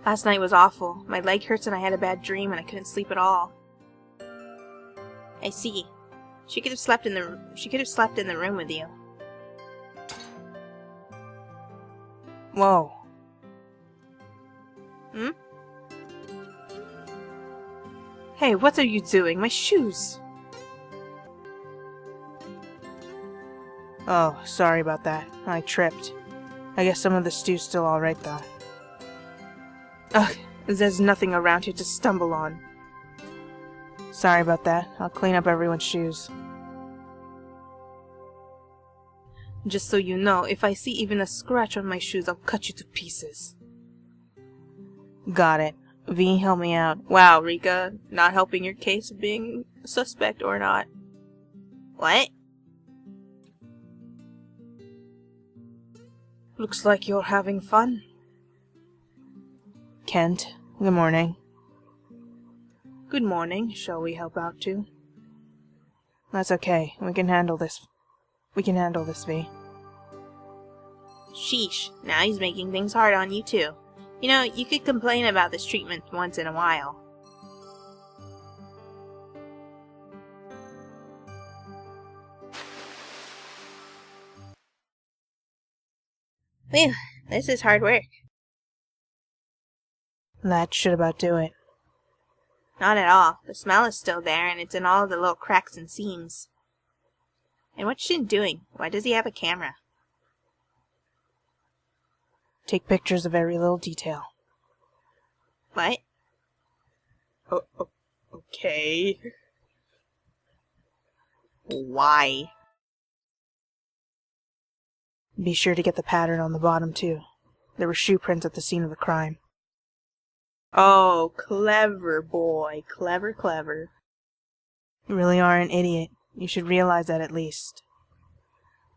Last night was awful. My leg hurts and I had a bad dream and I couldn't sleep at all. I see. She could have slept in the room with you. Whoa. Hmm? Hey, what are you doing? My shoes! Oh, sorry about that. I tripped. I guess some of the stew's still alright though. Ugh, there's nothing around here to stumble on. Sorry about that. I'll clean up everyone's shoes. Just so you know, if I see even a scratch on my shoes, I'll cut you to pieces. Got it. V, help me out. Wow, Rika, not helping your case of being a suspect or not. What? Looks like you're having fun. Kent, good morning. Good morning. Shall we help out too? That's okay. We can handle this. We can handle this, V. Sheesh, now he's making things hard on you too. You know, you could complain about this treatment once in a while. Whew, this is hard work. That should about do it. Not at all. The smell is still there, and it's in all the little cracks and seams. And what's Shin doing? Why does he have a camera? Take pictures of every little detail. What? Okay. Why? Be sure to get the pattern on the bottom, too. There were shoe prints at the scene of the crime. Oh, clever boy. Clever, clever. You really are an idiot. You should realize that at least.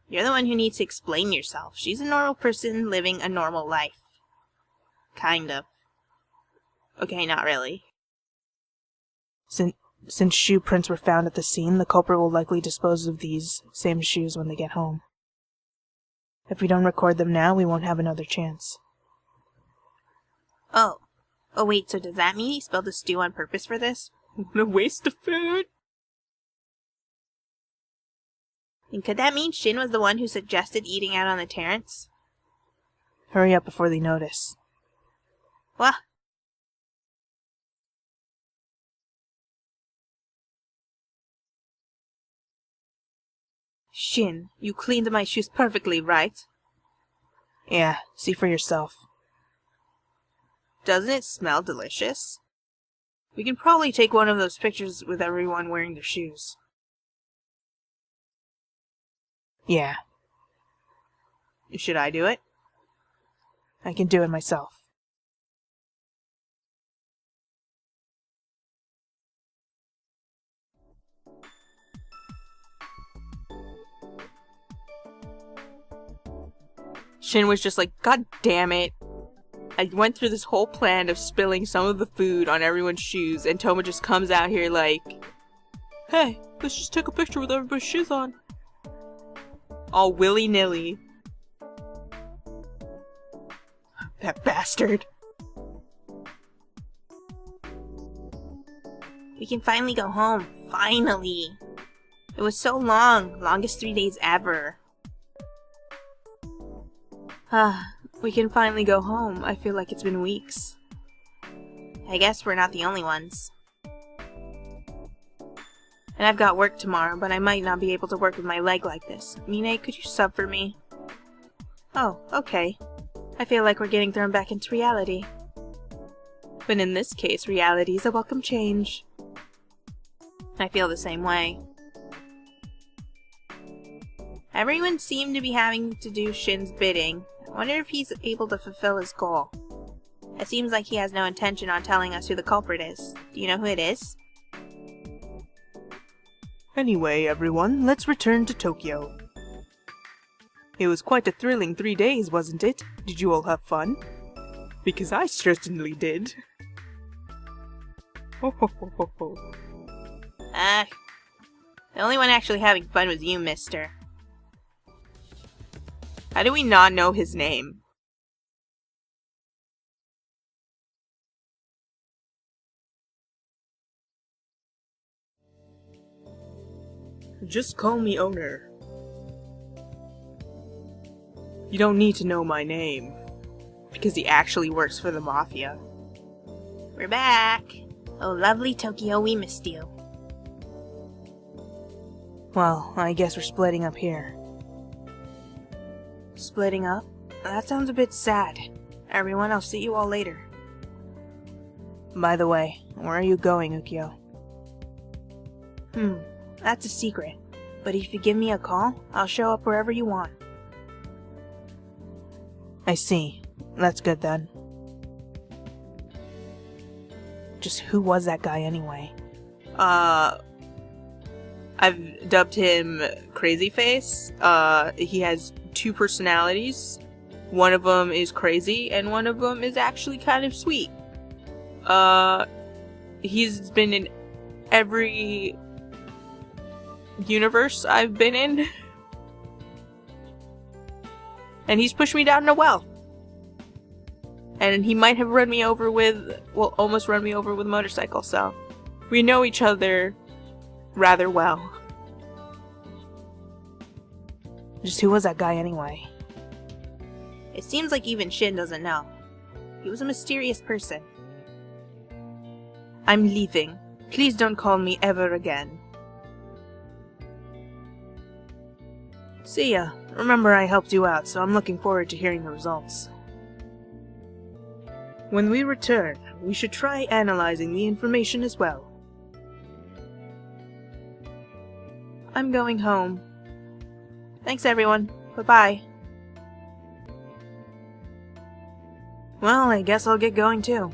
You're the one who needs to explain yourself. She's a normal person living a normal life. Kind of. Okay, not really. Since shoe prints were found at the scene, the culprit will likely dispose of these same shoes when they get home. If we don't record them now, we won't have another chance. Oh. Oh wait, so does that mean he spilled the stew on purpose for this? What a waste of food! And could that mean Shin was the one who suggested eating out on the terrace? Hurry up before they notice. What? Shin, you cleaned my shoes perfectly, right? Yeah, see for yourself. Doesn't it smell delicious? We can probably take one of those pictures with everyone wearing their shoes. Yeah. Should I do it? I can do it myself. Shin was just like, God damn it. I went through this whole plan of spilling some of the food on everyone's shoes, and Toma just comes out here like, hey, let's just take a picture with everybody's shoes on. All willy-nilly. That bastard. We can finally go home. Finally. It was so long. Longest 3 days ever. We can finally go home. I feel like it's been weeks. I guess we're not the only ones. And I've got work tomorrow, but I might not be able to work with my leg like this. Mine, could you sub for me? Oh, okay. I feel like we're getting thrown back into reality. But in this case, reality is a welcome change. I feel the same way. Everyone seemed to be having to do Shin's bidding. I wonder if he's able to fulfill his goal. It seems like he has no intention on telling us who the culprit is. Do you know who it is? Anyway, everyone, let's return to Tokyo. It was quite a thrilling 3 days, wasn't it? Did you all have fun? Because I certainly did. Ho ho ho ho ho. The only one actually having fun was you, mister. How do we not know his name? Just call me owner. You don't need to know my name. Because he actually works for the Mafia. We're back. Oh, lovely Tokyo, we missed you. Well, I guess we're splitting up here. Splitting up? That sounds a bit sad. Everyone, I'll see you all later. By the way, where are you going, Ukyo? That's a secret. But if you give me a call, I'll show up wherever you want. I see. That's good then. Just who was that guy anyway? I've dubbed him Crazy Face. He has two personalities. One of them is crazy, and one of them is actually kind of sweet. He's been in every universe I've been in. And he's pushed me down a well. And he might have run me over with, well, almost run me over with a motorcycle, so we know each other rather well. Just who was that guy anyway? It seems like even Shin doesn't know. He was a mysterious person. I'm leaving. Please don't call me ever again. See ya. Remember I helped you out, so I'm looking forward to hearing the results. When we return, we should try analyzing the information as well. I'm going home. Thanks, everyone. Bye-bye. Well, I guess I'll get going too.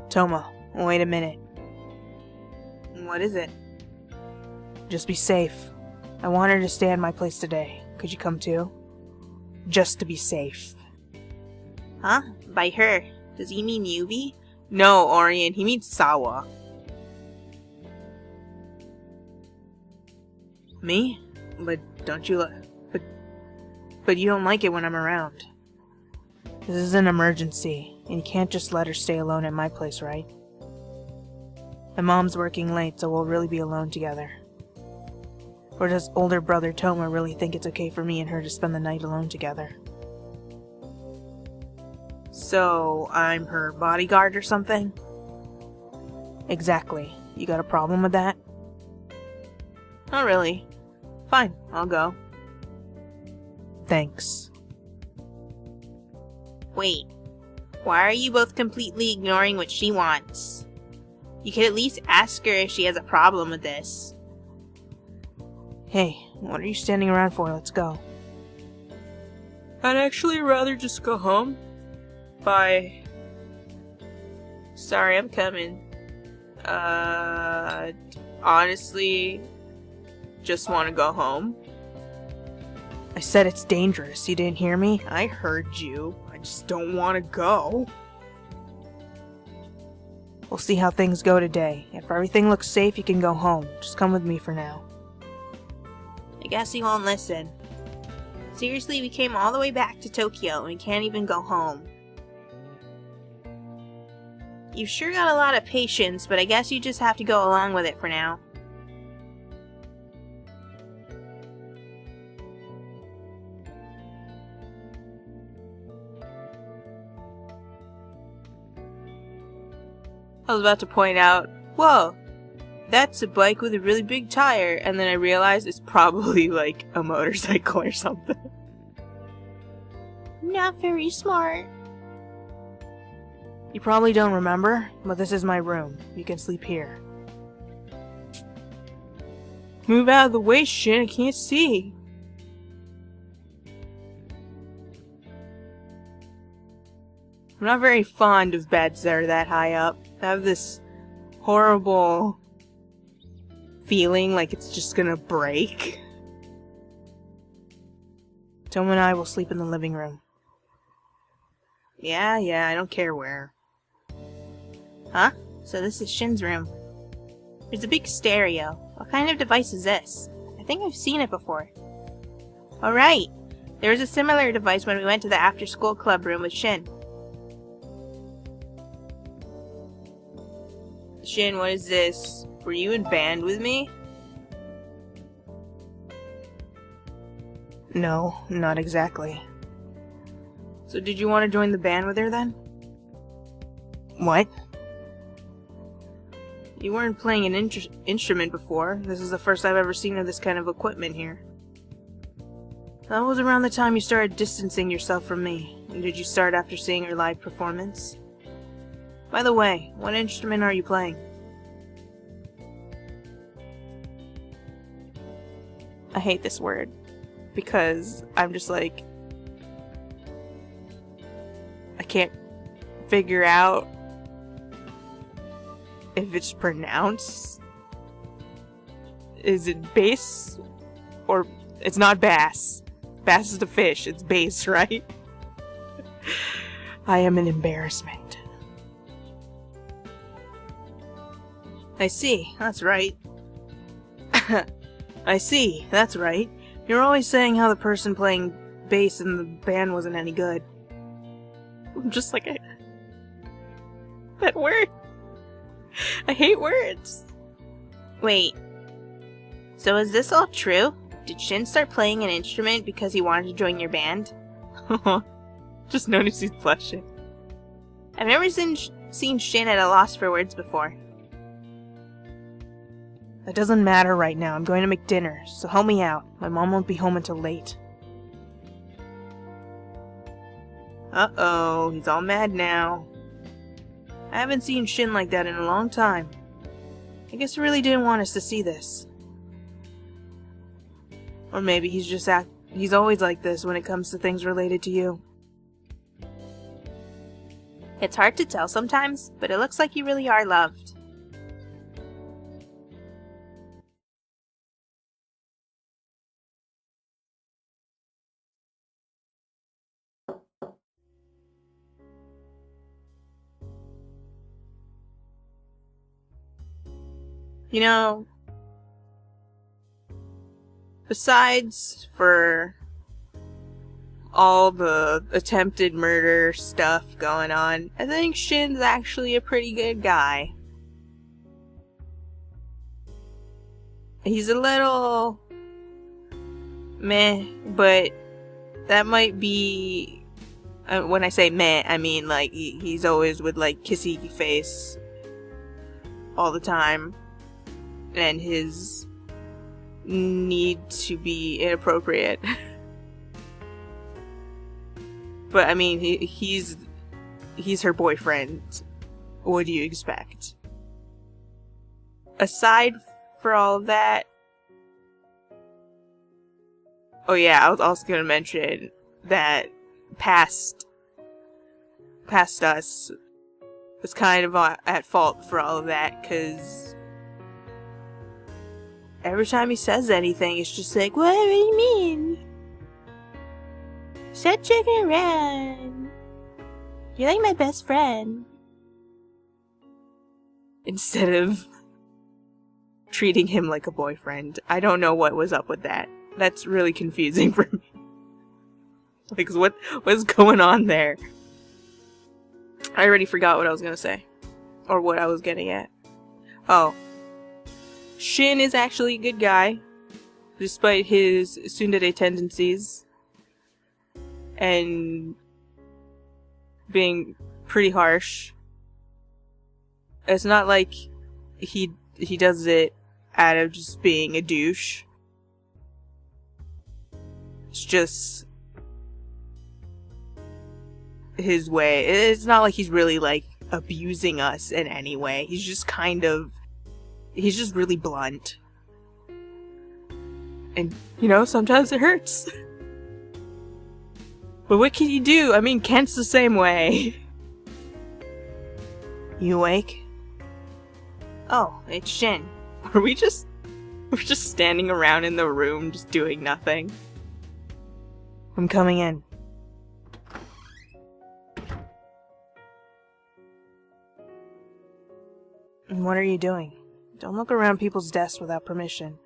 Toma, wait a minute. What is it? Just be safe. I want her to stay at my place today. Could you come too? Just to be safe. Huh? By her. Does he mean Yubi? No, Orion. He means Sawa. Me? But don't you But you don't like it when I'm around. This is an emergency, and you can't just let her stay alone at my place, right? My mom's working late, so we'll really be alone together. Or does older brother Toma really think it's okay for me and her to spend the night alone together? So, I'm her bodyguard or something? Exactly. You got a problem with that? Not really. Fine, I'll go. Thanks. Wait. Why are you both completely ignoring what she wants? You could at least ask her if she has a problem with this. Hey, what are you standing around for? Let's go. I'd actually rather just go home. Bye. Sorry, I'm coming. Honestly, just want to go home. I said it's dangerous. You didn't hear me? I heard you. I just don't want to go. We'll see how things go today. If everything looks safe, you can go home. Just come with me for now. I guess he won't listen. Seriously, we came all the way back to Tokyo and we can't even go home. You've sure got a lot of patience, but I guess you just have to go along with it for now. I was about to point out, whoa, that's a bike with a really big tire, and then I realized it's probably like a motorcycle or something. Not very smart. You probably don't remember, but this is my room. You can sleep here. Move out of the way, Shin, I can't see. I'm not very fond of beds that are that high up. I have this horrible feeling like it's just gonna break. Toma and I will sleep in the living room. Yeah, I don't care where. Huh? So this is Shin's room. There's a big stereo. What kind of device is this? I think I've seen it before. Alright! There was a similar device when we went to the after-school club room with Shin. Shin, what is this? Were you in band with me? No, not exactly. So did you want to join the band with her then? What? You weren't playing an instrument before. This is the first I've ever seen of this kind of equipment here. That was around the time you started distancing yourself from me. Or did you start after seeing your live performance? By the way, what instrument are you playing? I hate this word. Because I'm just like... I can't figure out if it's pronounced. Is it bass? Or it's not bass. Bass is the fish. It's bass, right? I am an embarrassment. I see. That's right. I see. That's right. You're always saying how the person playing bass in the band wasn't any good. I'm just like, that word. I hate words. Wait. So is this all true? Did Shin start playing an instrument because he wanted to join your band? Just notice he's blushing. I've never seen Shin at a loss for words before. That doesn't matter right now. I'm going to make dinner, so help me out. My mom won't be home until late. Uh-oh, he's all mad now. I haven't seen Shin like that in a long time. I guess he really didn't want us to see this. Or maybe he's always like this when it comes to things related to you. It's hard to tell sometimes, but it looks like you really are loved. You know, besides for all the attempted murder stuff going on, I think Shin's actually a pretty good guy. He's a little meh, but that might be, when I say meh, I mean like he's always with like kissy face all the time. And his need to be inappropriate. But I mean, he's her boyfriend. What do you expect? Aside for all of that, oh yeah, I was also gonna mention that past us was kind of at fault for all of that, because every time he says anything, it's just like, what do you mean? Stop joking around. You're like my best friend. Instead of treating him like a boyfriend. I don't know what was up with that. That's really confusing for me. Like, what's going on there? I already forgot what I was gonna say. Or what I was getting at. Oh. Shin is actually a good guy, despite his tsundere tendencies and being pretty harsh. It's not like he does it out of just being a douche. It's just his way. It's not like he's really like abusing us in any way. He's just really blunt. And, you know, sometimes it hurts. But what can you do? I mean, Kent's the same way. You awake? Oh, it's Shin. We're just standing around in the room, just doing nothing. I'm coming in. And what are you doing? Don't look around people's desks without permission.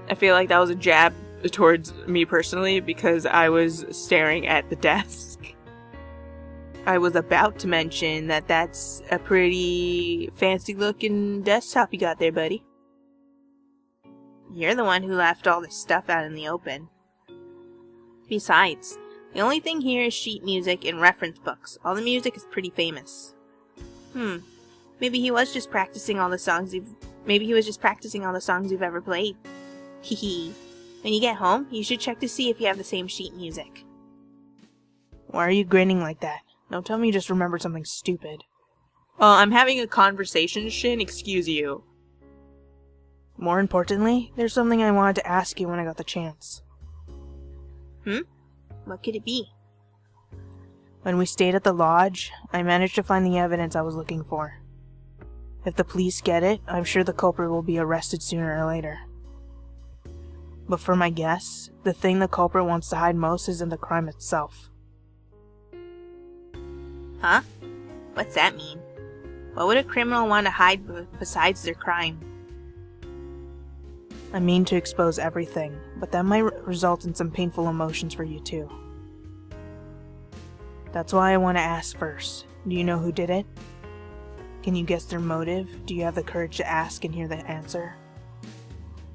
I feel like that was a jab towards me personally because I was staring at the desk. I was about to mention that that's a pretty fancy looking desktop you got there, buddy. You're the one who left all this stuff out in the open. Besides, The only thing here is sheet music and reference books. All the music is pretty famous. Maybe he was just practicing all the songs you've ever played. Hehe. When you get home, you should check to see if you have the same sheet music. Why are you grinning like that? Don't tell me you just remembered something stupid. I'm having a conversation, Shin. Excuse you. More importantly, there's something I wanted to ask you when I got the chance. What could it be? When we stayed at the lodge, I managed to find the evidence I was looking for. If the police get it, I'm sure the culprit will be arrested sooner or later. But for my guess, the thing the culprit wants to hide most isn't the crime itself. Huh? What's that mean? What would a criminal want to hide besides their crime? I mean to expose everything, but that might result in some painful emotions for you too. That's why I want to ask first. Do you know who did it? Can you guess their motive? Do you have the courage to ask and hear the answer?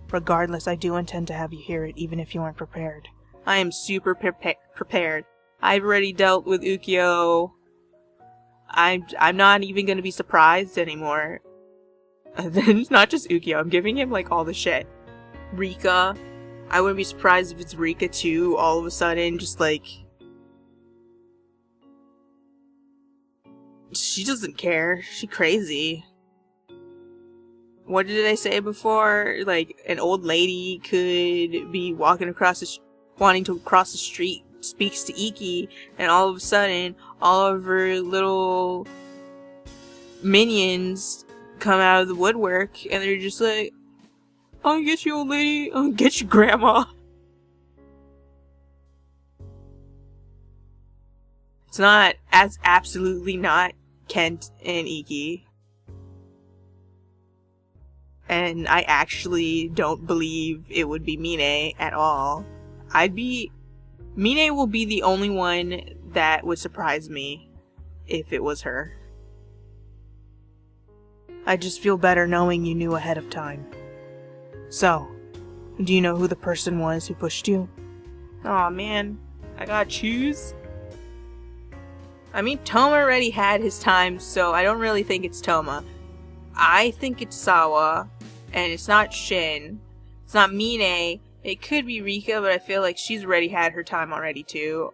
Regardless, I do intend to have you hear it, even if you aren't prepared. I am super prepared. I've already dealt with Ukyo. I'm not even going to be surprised anymore. It's not just Ukyo, I'm giving him like all the shit. Rika. I wouldn't be surprised if it's Rika too, all of a sudden, just like... She doesn't care. She crazy. What did I say before? Like, an old lady could be wanting to cross the street, speaks to Iki, and all of a sudden, all of her little minions come out of the woodwork, and they're just like, I'll get you, old lady. I'll get you, grandma. It's not, as absolutely not Kent and Iki. And I actually don't believe it would be Mine at all. Mine will be the only one that would surprise me if it was her. I just feel better knowing you knew ahead of time. So, do you know who the person was who pushed you? Aw, man. I gotta choose? I mean, Toma already had his time, so I don't really think it's Toma. I think it's Sawa, and it's not Shin. It's not Mine. It could be Rika, but I feel like she's already had her time already too.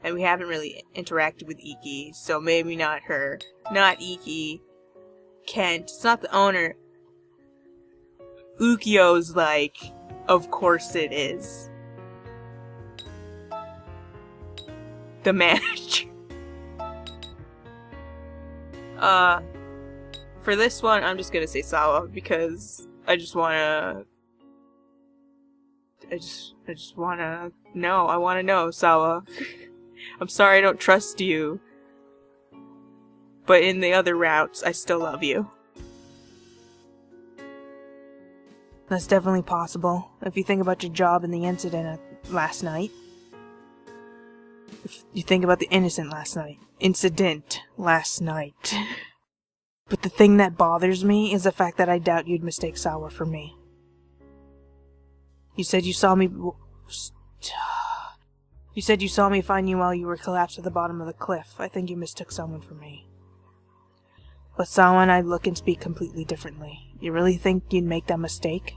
And we haven't really interacted with Iki, so maybe not her. Not Iki. Kent. It's not the owner. Ukyo's like, of course it is. The manager. For this one, I'm just gonna say Sawa, because I just wanna know. I wanna know, Sawa. I'm sorry I don't trust you. But in the other routes, I still love you. That's definitely possible, if you think about your job and the incident last night. If you think about the incident last night. But the thing that bothers me is the fact that I doubt you'd mistake Sawa for me. You said you saw me find you while you were collapsed at the bottom of the cliff. I think you mistook someone for me. But Sawa and I look and speak completely differently. You really think you'd make that mistake?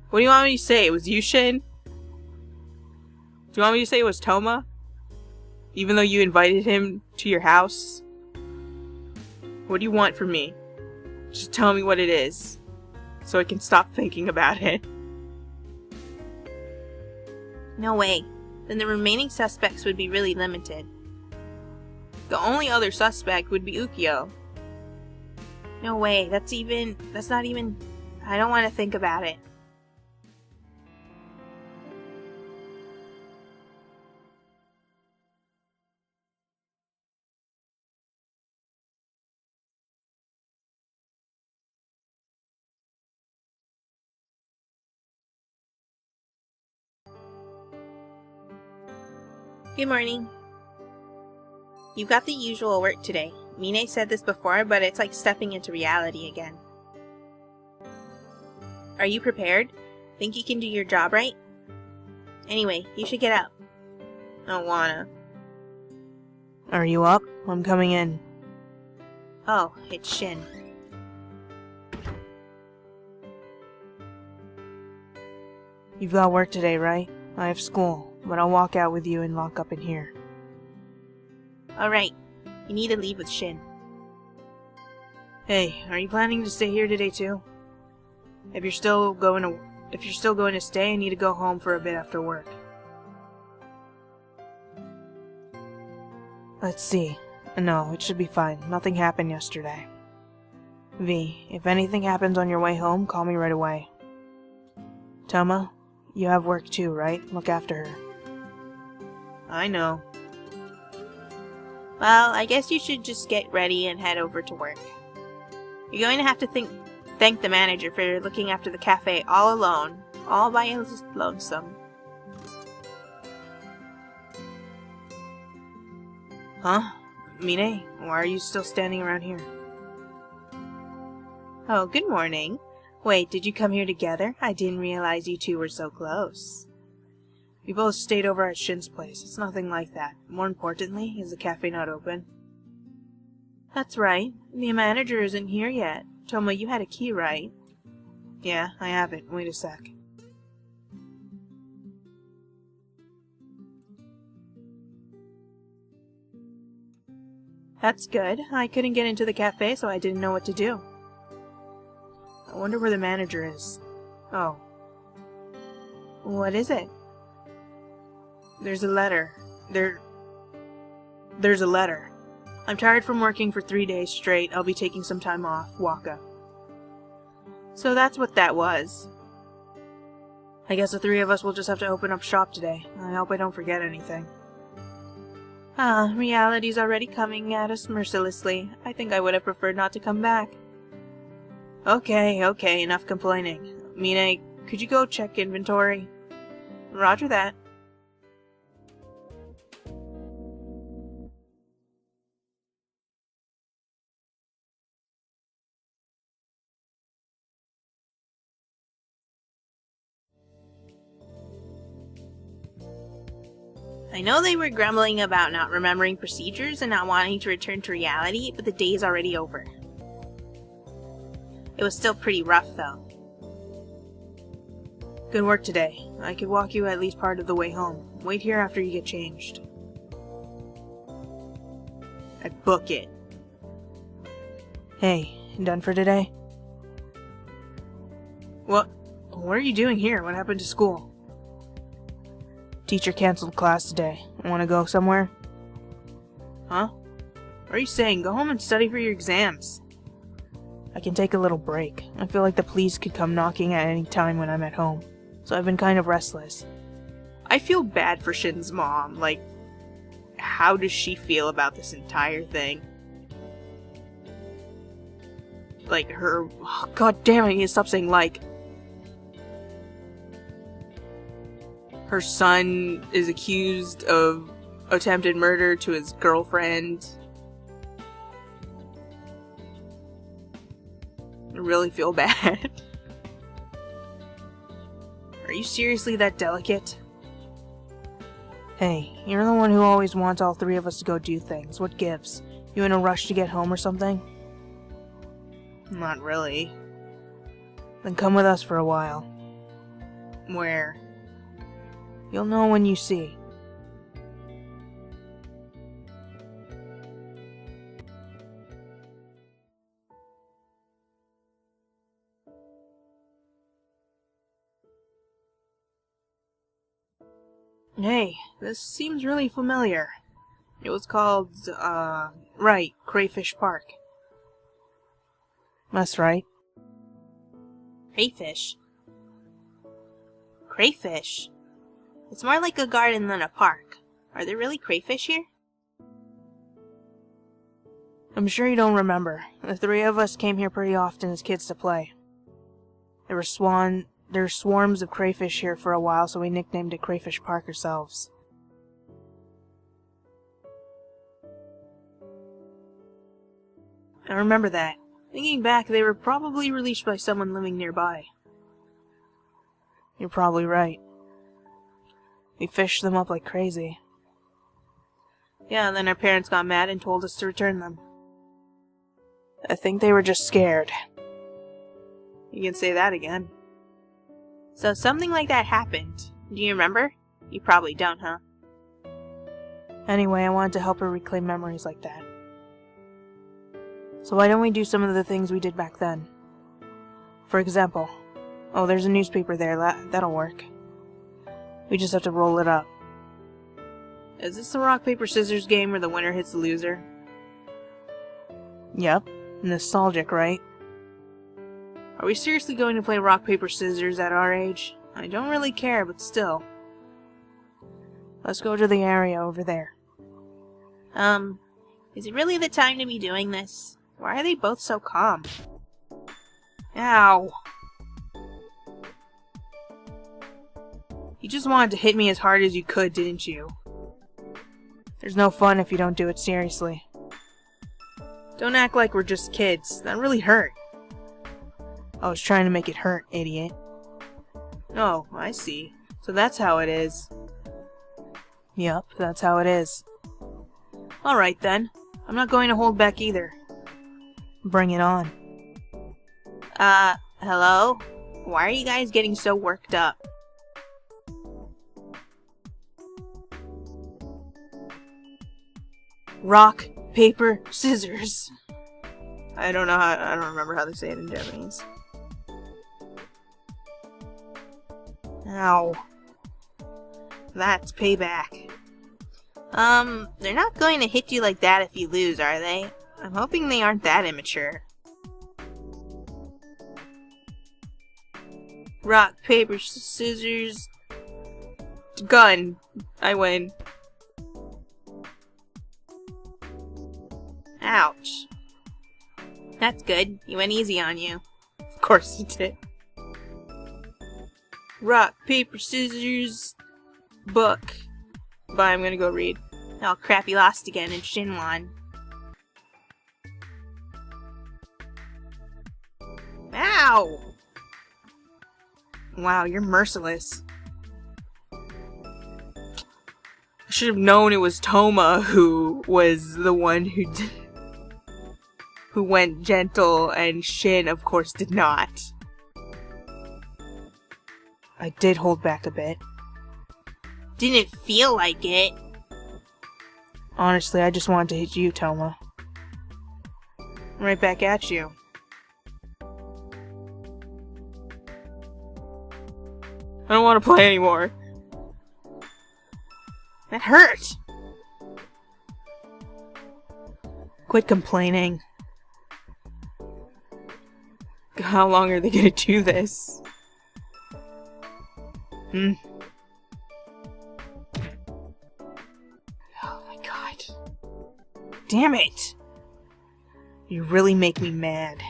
What do you want me to say? It was you, Shin? Do you want me to say it was Toma? Even though you invited him to your house? What do you want from me? Just tell me what it is, so I can stop thinking about it. No way. Then the remaining suspects would be really limited. The only other suspect would be Ukyo. No way. That's not even... I don't want to think about it. Good morning. You've got the usual work today. Mine said this before, but it's like stepping into reality again. Are you prepared? Think you can do your job right? Anyway, you should get up. Don't wanna. Are you up? I'm coming in. Oh, it's Shin. You've got work today, right? I have school, but I'll walk out with you and lock up in here. Alright, you need to leave with Shin. Hey, are you planning to stay here today too? If you're still going to stay, I need to go home for a bit after work. Let's see. No, it should be fine. Nothing happened yesterday. V, if anything happens on your way home, call me right away. Toma, you have work too, right? Look after her. I know. Well, I guess you should just get ready and head over to work. You're going to have to thank the manager for looking after the cafe all alone, all by his lonesome. Huh? Mine, why are you still standing around here? Oh, good morning. Wait, did you come here together? I didn't realize you two were so close. We both stayed over at Shin's place. It's nothing like that. More importantly, is the cafe not open? That's right. The manager isn't here yet. Toma, you had a key, right? Yeah, I have it. Wait a sec. That's good. I couldn't get into the cafe, so I didn't know what to do. I wonder where the manager is. Oh. What is it? There's a letter. There's a letter. I'm tired from working for 3 days straight. I'll be taking some time off. Waka. So that's what that was. I guess the three of us will just have to open up shop today. I hope I don't forget anything. Reality's already coming at us mercilessly. I think I would have preferred not to come back. Okay, enough complaining. Mine, could you go check inventory? Roger that. I know they were grumbling about not remembering procedures and not wanting to return to reality, but the day's already over. It was still pretty rough, though. Good work today. I could walk you at least part of the way home. Wait here after you get changed. I'd book it. Hey, done for today? What are you doing here? What happened to school? Teacher canceled class today. Want to go somewhere? Huh? What are you saying? Go home and study for your exams. I can take a little break. I feel like the police could come knocking at any time when I'm at home, so I've been kind of restless. I feel bad for Shin's mom. Like, how does she feel about this entire thing? Like, God damn it, I need to stop saying like. Her son is accused of attempted murder to his girlfriend. I really feel bad. Are you seriously that delicate? Hey, you're the one who always wants all three of us to go do things. What gives? You in a rush to get home or something? Not really. Then come with us for a while. Where? You'll know when you see. Hey, this seems really familiar. It was called, right, Crayfish Park. That's right. Crayfish? Crayfish? It's more like a garden than a park. Are there really crayfish here? I'm sure you don't remember. The three of us came here pretty often as kids to play. There were swarms of crayfish here for a while, so we nicknamed it Crayfish Park ourselves. I remember that. Thinking back, they were probably released by someone living nearby. You're probably right. We fished them up like crazy. Yeah, and then our parents got mad and told us to return them. I think they were just scared. You can say that again. So something like that happened. Do you remember? You probably don't, huh? Anyway, I wanted to help her reclaim memories like that. So why don't we do some of the things we did back then? For example, oh, there's a newspaper there, that'll work. We just have to roll it up. Is this the rock, paper, scissors game where the winner hits the loser? Yep. Nostalgic, right? Are we seriously going to play rock, paper, scissors at our age? I don't really care, but still. Let's go to the area over there. Is it really the time to be doing this? Why are they both so calm? Ow! You just wanted to hit me as hard as you could, didn't you? There's no fun if you don't do it seriously. Don't act like we're just kids. That really hurt. I was trying to make it hurt, idiot. Oh, I see. So that's how it is. Yep, that's how it is. Alright then. I'm not going to hold back either. Bring it on. Hello? Why are you guys getting so worked up? Rock, paper, scissors. I don't remember how they say it in Japanese. Ow. That's payback. They're not going to hit you like that if you lose, are they? I'm hoping they aren't that immature. Rock, paper, scissors... Gun. I win. Ouch. That's good. He went easy on you. Of course he did. Rock, paper, scissors... book. Bye, I'm gonna go read. Oh crap, he lost again and Shin won. Ow! Wow, you're merciless. I should have known it was Toma who was the one who went gentle, and Shin, of course, did not. I did hold back a bit. Didn't feel like it. Honestly, I just wanted to hit you, Toma. Right back at you. I don't want to play anymore. That hurt! Quit complaining. How long are they gonna do this? Oh my god. Damn it! You really make me mad.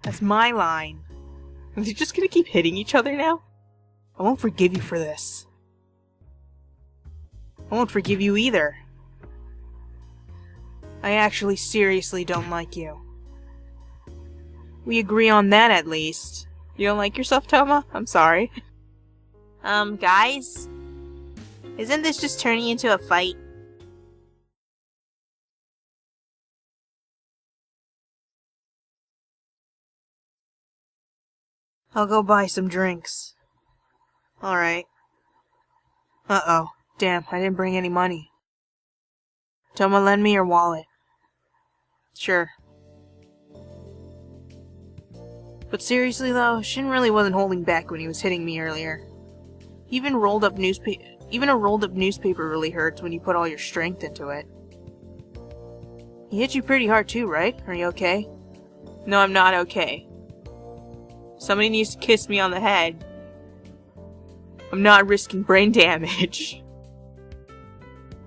That's my line. Are they just gonna keep hitting each other now? I won't forgive you for this. I won't forgive you either. I actually seriously don't like you. We agree on that at least. You don't like yourself, Toma? I'm sorry. Guys? Isn't this just turning into a fight? I'll go buy some drinks. Alright. Uh-oh. Damn, I didn't bring any money. Toma, lend me your wallet. Sure. But seriously though, Shin really wasn't holding back when he was hitting me earlier. Even a rolled up newspaper really hurts when you put all your strength into it. He hit you pretty hard too, right? Are you okay? No, I'm not okay. Somebody needs to kiss me on the head. I'm not risking brain damage.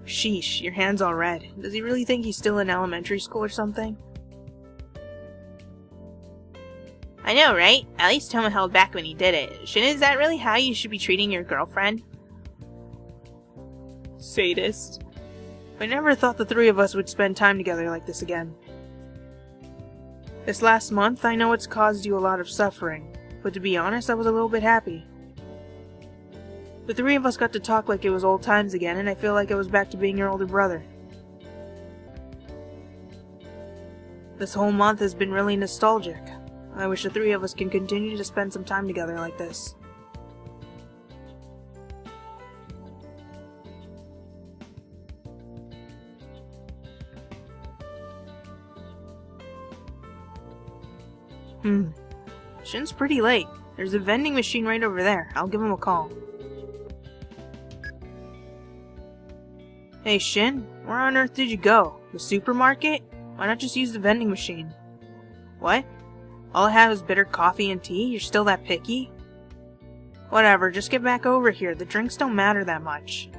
Sheesh, your hand's all red. Does he really think he's still in elementary school or something? I know, right? At least Toma held back when he did it. Shin, is that really how you should be treating your girlfriend? Sadist. I never thought the three of us would spend time together like this again. This last month, I know it's caused you a lot of suffering, but to be honest, I was a little bit happy. The three of us got to talk like it was old times again, and I feel like I was back to being your older brother. This whole month has been really nostalgic. I wish the three of us can continue to spend some time together like this. Shin's pretty late. There's a vending machine right over there. I'll give him a call. Hey Shin, where on earth did you go? The supermarket? Why not just use the vending machine? What? All I have is bitter coffee and tea? You're still that picky? Whatever, just get back over here. The drinks don't matter that much.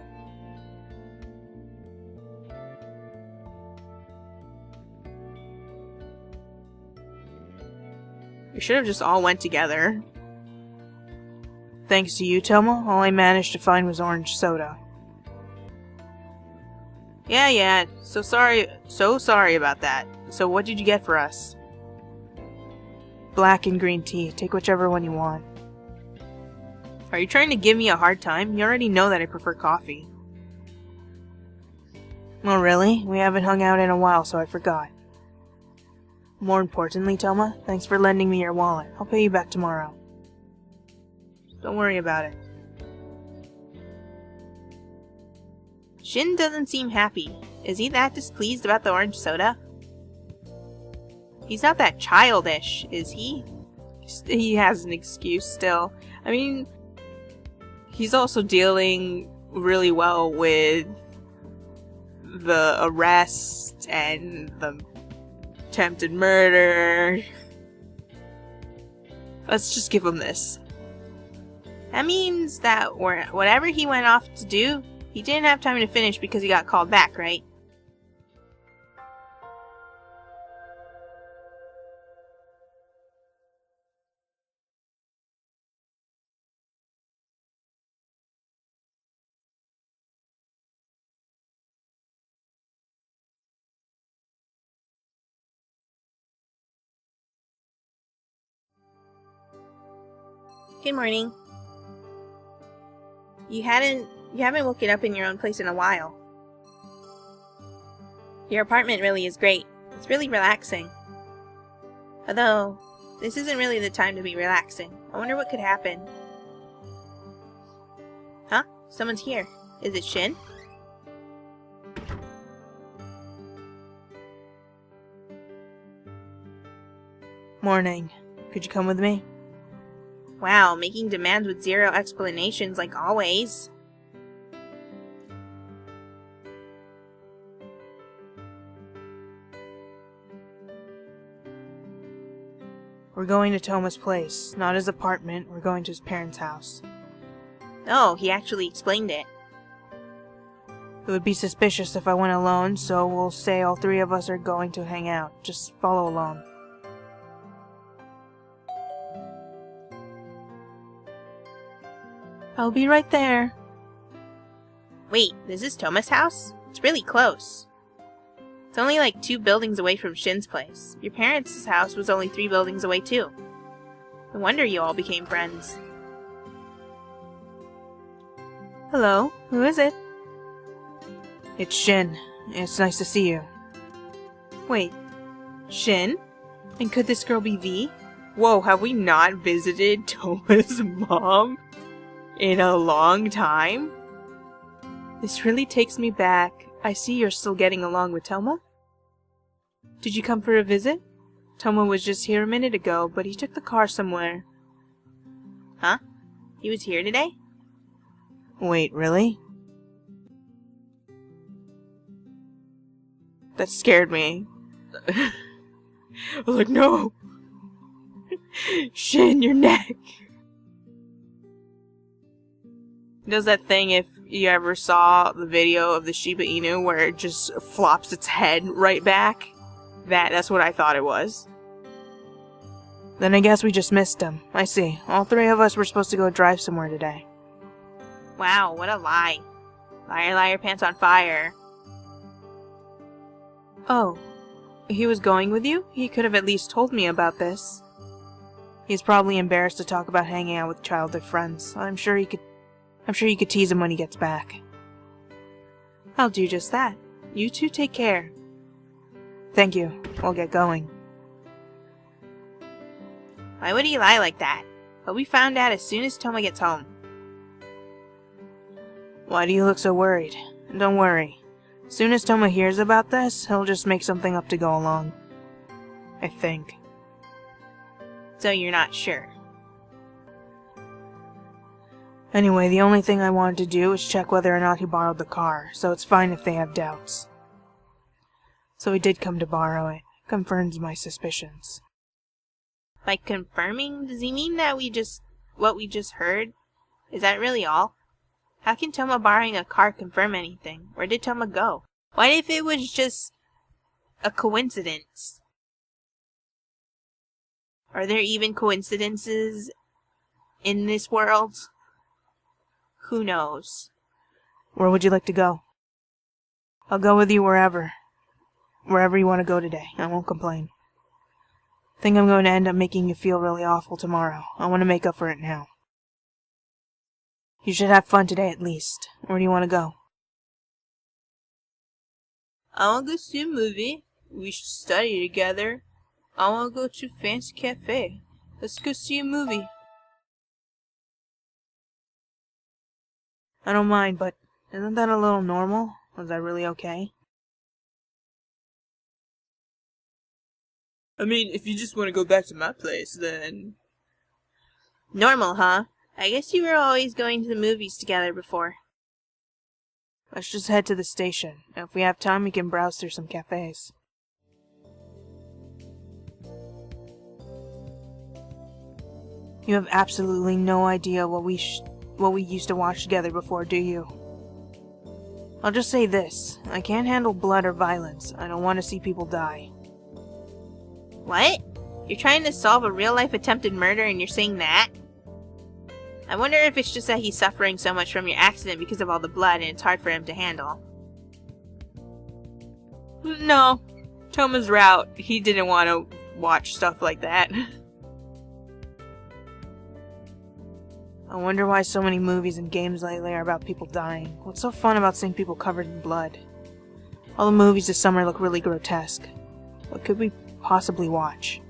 We should have just all went together. Thanks to you, Toma, all I managed to find was orange soda. Yeah, so sorry about that. So what did you get for us? Black and green tea. Take whichever one you want. Are you trying to give me a hard time? You already know that I prefer coffee. Oh really? We haven't hung out in a while, so I forgot. More importantly, Toma, thanks for lending me your wallet. I'll pay you back tomorrow. Don't worry about it. Shin doesn't seem happy. Is he that displeased about the orange soda? He's not that childish, is he? He has an excuse still. I mean, he's also dealing really well with the arrest and the attempted murder. Let's just give him this. That means that whatever he went off to do, he didn't have time to finish because he got called back, right? Good morning. You haven't woken up in your own place in a while. Your apartment really is great. It's really relaxing. Although, this isn't really the time to be relaxing. I wonder what could happen. Huh? Someone's here. Is it Shin? Morning. Could you come with me? Wow, making demands with zero explanations like always. We're going to Toma's place. Not his apartment. We're going to his parents' house. Oh, he actually explained it. It would be suspicious if I went alone, so we'll say all three of us are going to hang out. Just follow along. I'll be right there. Wait, this is Toma's house? It's really close. It's only like 2 buildings away from Shin's place. Your parents' house was only 3 buildings away too. No wonder you all became friends. Hello, who is it? It's Shin. It's nice to see you. Wait, Shin? And could this girl be V? Whoa, have we not visited Toma's mom in a long time? This really takes me back. I see you're still getting along with Toma. Did you come for a visit? Toma was just here a minute ago, but he took the car somewhere. Huh? He was here today? Wait, really? That scared me. I was like, no! Shin, your neck! It does that thing if you ever saw the video of the Shiba Inu where it just flops its head right back. That's what I thought it was. Then I guess we just missed him. I see. All 3 of us were supposed to go drive somewhere today. Wow, what a lie. Liar, liar, pants on fire. Oh, he was going with you? He could have at least told me about this. He's probably embarrassed to talk about hanging out with childhood friends. I'm sure he could I'm sure you could tease him when he gets back. I'll do just that. You two take care. Thank you. We'll get going. Why would he lie like that? He'll be found out as soon as Toma gets home. Why do you look so worried? Don't worry. As soon as Toma hears about this, he'll just make something up to go along. I think. So you're not sure? Anyway, the only thing I wanted to do was check whether or not he borrowed the car, so it's fine if they have doubts. So he did come to borrow it. Confirms my suspicions. By confirming, does he mean that what we just heard? Is that really all? How can Toma borrowing a car confirm anything? Where did Toma go? What if it was just a coincidence? Are there even coincidences in this world? Who knows? Where would you like to go? I'll go with you wherever. Wherever you want to go today. I won't complain. I think I'm going to end up making you feel really awful tomorrow. I want to make up for it now. You should have fun today at least. Where do you want to go? I want to go see a movie. We should study together. I want to go to a fancy cafe. Let's go see a movie. I don't mind, but isn't that a little normal? Was that really okay? I mean, if you just want to go back to my place, then... Normal, huh? I guess you were always going to the movies together before. Let's just head to the station. If we have time, we can browse through some cafes. You have absolutely no idea what we used to watch together before, do you? I'll just say this. I can't handle blood or violence. I don't want to see people die. What? You're trying to solve a real-life attempted murder and you're saying that? I wonder if it's just that he's suffering so much from your accident because of all the blood and it's hard for him to handle. No. Toma's route. He didn't want to watch stuff like that. I wonder why so many movies and games lately are about people dying. What's so fun about seeing people covered in blood? All the movies this summer look really grotesque. What could we possibly watch?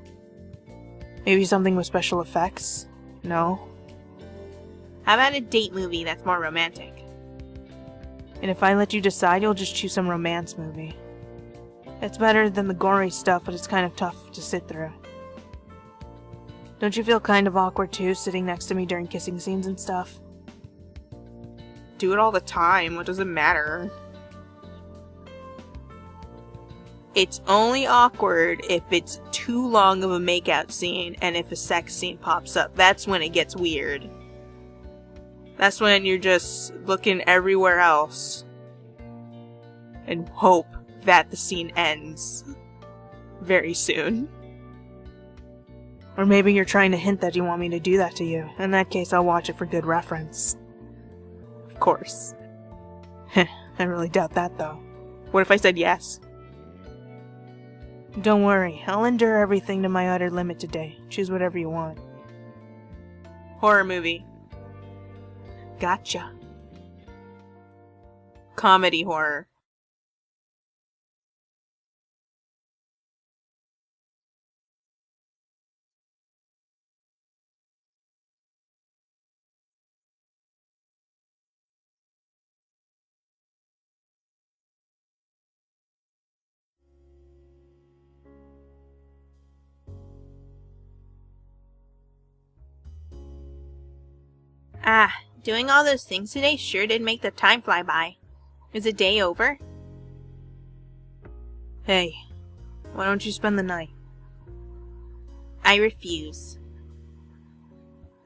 Maybe something with special effects? No? How about a date movie that's more romantic? And if I let you decide, you'll just choose some romance movie. It's better than the gory stuff, but it's kind of tough to sit through. Don't you feel kind of awkward too, sitting next to me during kissing scenes and stuff? Do it all the time. What does it matter? It's only awkward if it's too long of a makeout scene and if a sex scene pops up. That's when it gets weird. That's when you're just looking everywhere else and hope that the scene ends very soon. Or maybe you're trying to hint that you want me to do that to you. In that case, I'll watch it for good reference. Of course. I really doubt that, though. What if I said yes? Don't worry, I'll endure everything to my utter limit today. Choose whatever you want. Horror movie. Gotcha. Comedy horror. Ah, doing all those things today sure did make the time fly by. Is the day over? Hey, why don't you spend the night? I refuse.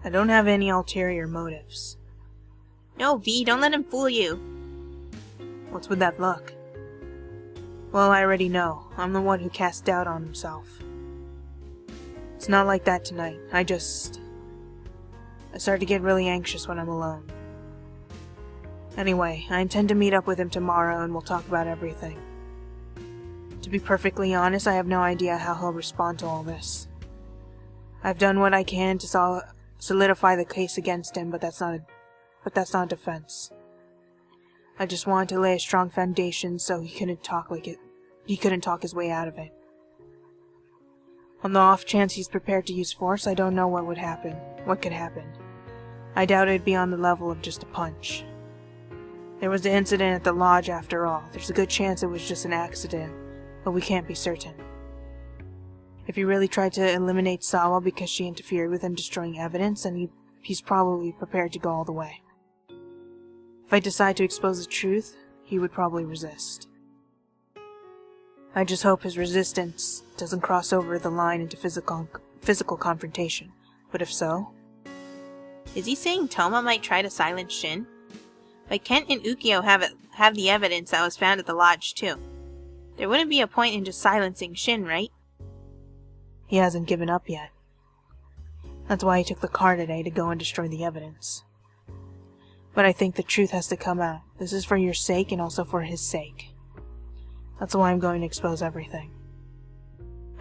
I don't have any ulterior motives. No, V, don't let him fool you. What's with that look? Well, I already know. I'm the one who cast doubt on himself. It's not like that tonight. I start to get really anxious when I'm alone. Anyway, I intend to meet up with him tomorrow and we'll talk about everything. To be perfectly honest, I have no idea how he'll respond to all this. I've done what I can to solidify the case against him, but that's not but that's not defense. I just wanted to lay a strong foundation so he couldn't talk his way out of it. On the off chance he's prepared to use force, I don't know what could happen. I doubt it'd be on the level of just a punch. There was the incident at the lodge after all. There's a good chance it was just an accident, but we can't be certain. If he really tried to eliminate Sawa because she interfered with him destroying evidence, then he's probably prepared to go all the way. If I decide to expose the truth, he would probably resist. I just hope his resistance doesn't cross over the line into physical confrontation, but if so... Is he saying Toma might try to silence Shin? But Kent and Ukyo have the evidence that was found at the lodge too. There wouldn't be a point in just silencing Shin, right? He hasn't given up yet. That's why he took the car today to go and destroy the evidence. But I think the truth has to come out. This is for your sake and also for his sake. That's why I'm going to expose everything.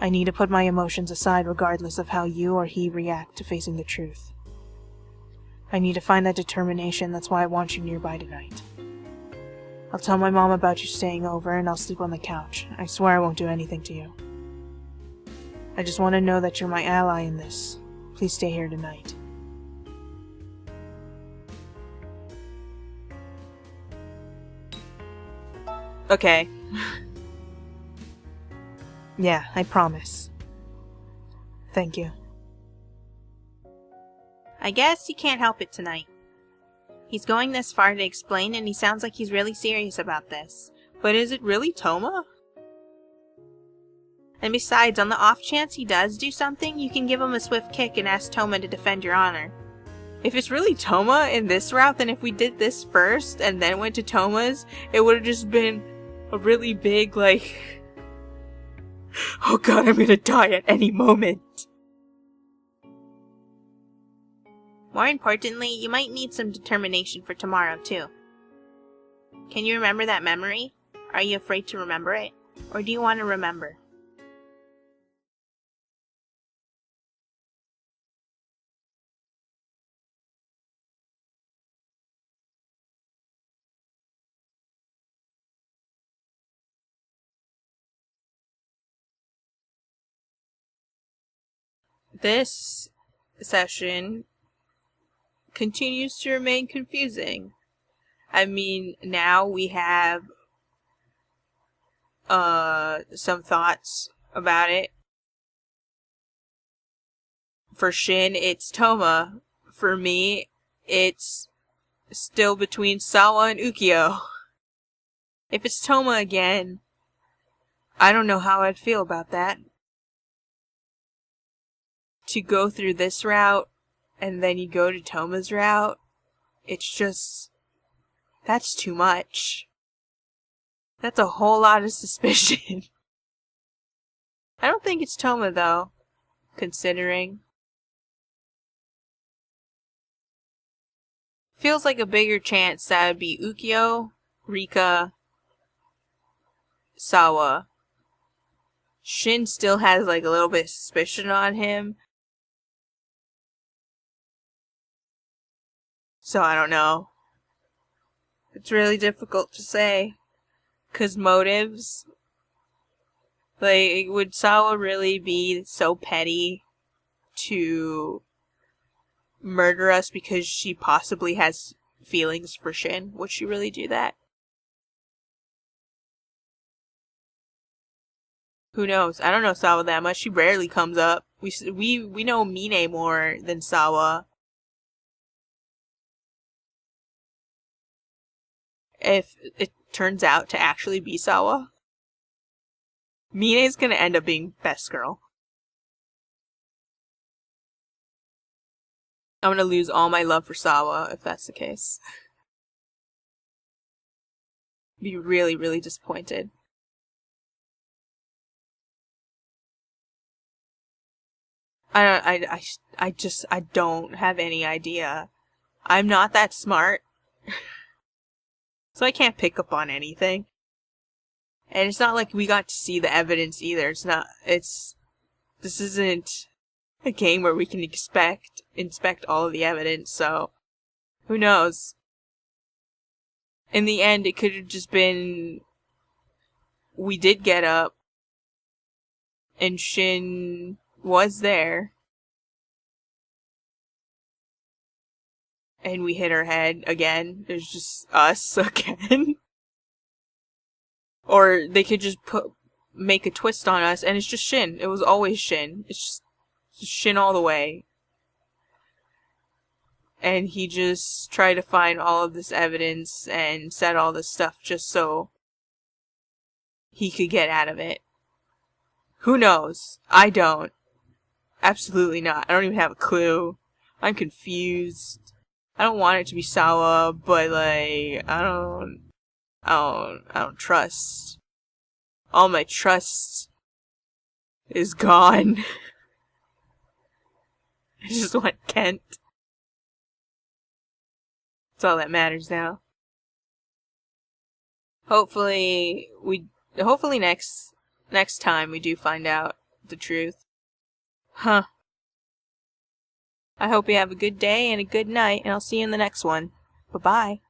I need to put my emotions aside regardless of how you or he react to facing the truth. I need to find that determination, that's why I want you nearby tonight. I'll tell my mom about you staying over and I'll sleep on the couch. I swear I won't do anything to you. I just want to know that you're my ally in this. Please stay here tonight. Okay. Yeah, I promise. Thank you. I guess you can't help it tonight. He's going this far to explain and he sounds like he's really serious about this. But is it really Toma? And besides, on the off chance he does do something, you can give him a swift kick and ask Toma to defend your honor. If it's really Toma in this route, then if we did this first and then went to Toma's, it would have just been a really big, like, oh god, I'm gonna die at any moment. More importantly, you might need some determination for tomorrow, too. Can you remember that memory? Are you afraid to remember it? Or do you want to remember? This session continues to remain confusing. I mean, now we have some thoughts about it. For Shin, it's Toma. For me, it's still between Sawa and Ukyo. If it's Toma again, I don't know how I'd feel about that. To go through this route, and then you go to Toma's route, it's just... that's too much. That's a whole lot of suspicion. I don't think it's Toma, though, considering. Feels like a bigger chance that would be Ukyo, Rika, Sawa. Shin still has like a little bit of suspicion on him. So I don't know. It's really difficult to say. 'Cause motives. Like, would Sawa really be so petty to murder us because she possibly has feelings for Shin? Would she really do that? Who knows? I don't know Sawa that much. She rarely comes up. We know Mine more than Sawa. If it turns out to actually be Sawa, Mine's gonna end up being best girl. I'm gonna lose all my love for Sawa if that's the case. Be really, really disappointed. I don't have any idea. I'm not that smart. So I can't pick up on anything. And it's not like we got to see the evidence either. This isn't a game where we can inspect all of the evidence, so Who knows? In the end, it could have just been we did get up and Shin was there and we hit her head again. There's just us again. Or they could just make a twist on us and it's just Shin. It was always Shin. It's just Shin all the way. And he just tried to find all of this evidence and said all this stuff just so he could get out of it. Who knows? I don't. Absolutely not. I don't even have a clue. I'm confused. I don't want it to be Sawa, but like, I don't trust. All my trust is gone. I just want Kent. That's all that matters now. Hopefully next time we do find out the truth. Huh. I hope you have a good day and a good night, and I'll see you in the next one. Bye-bye.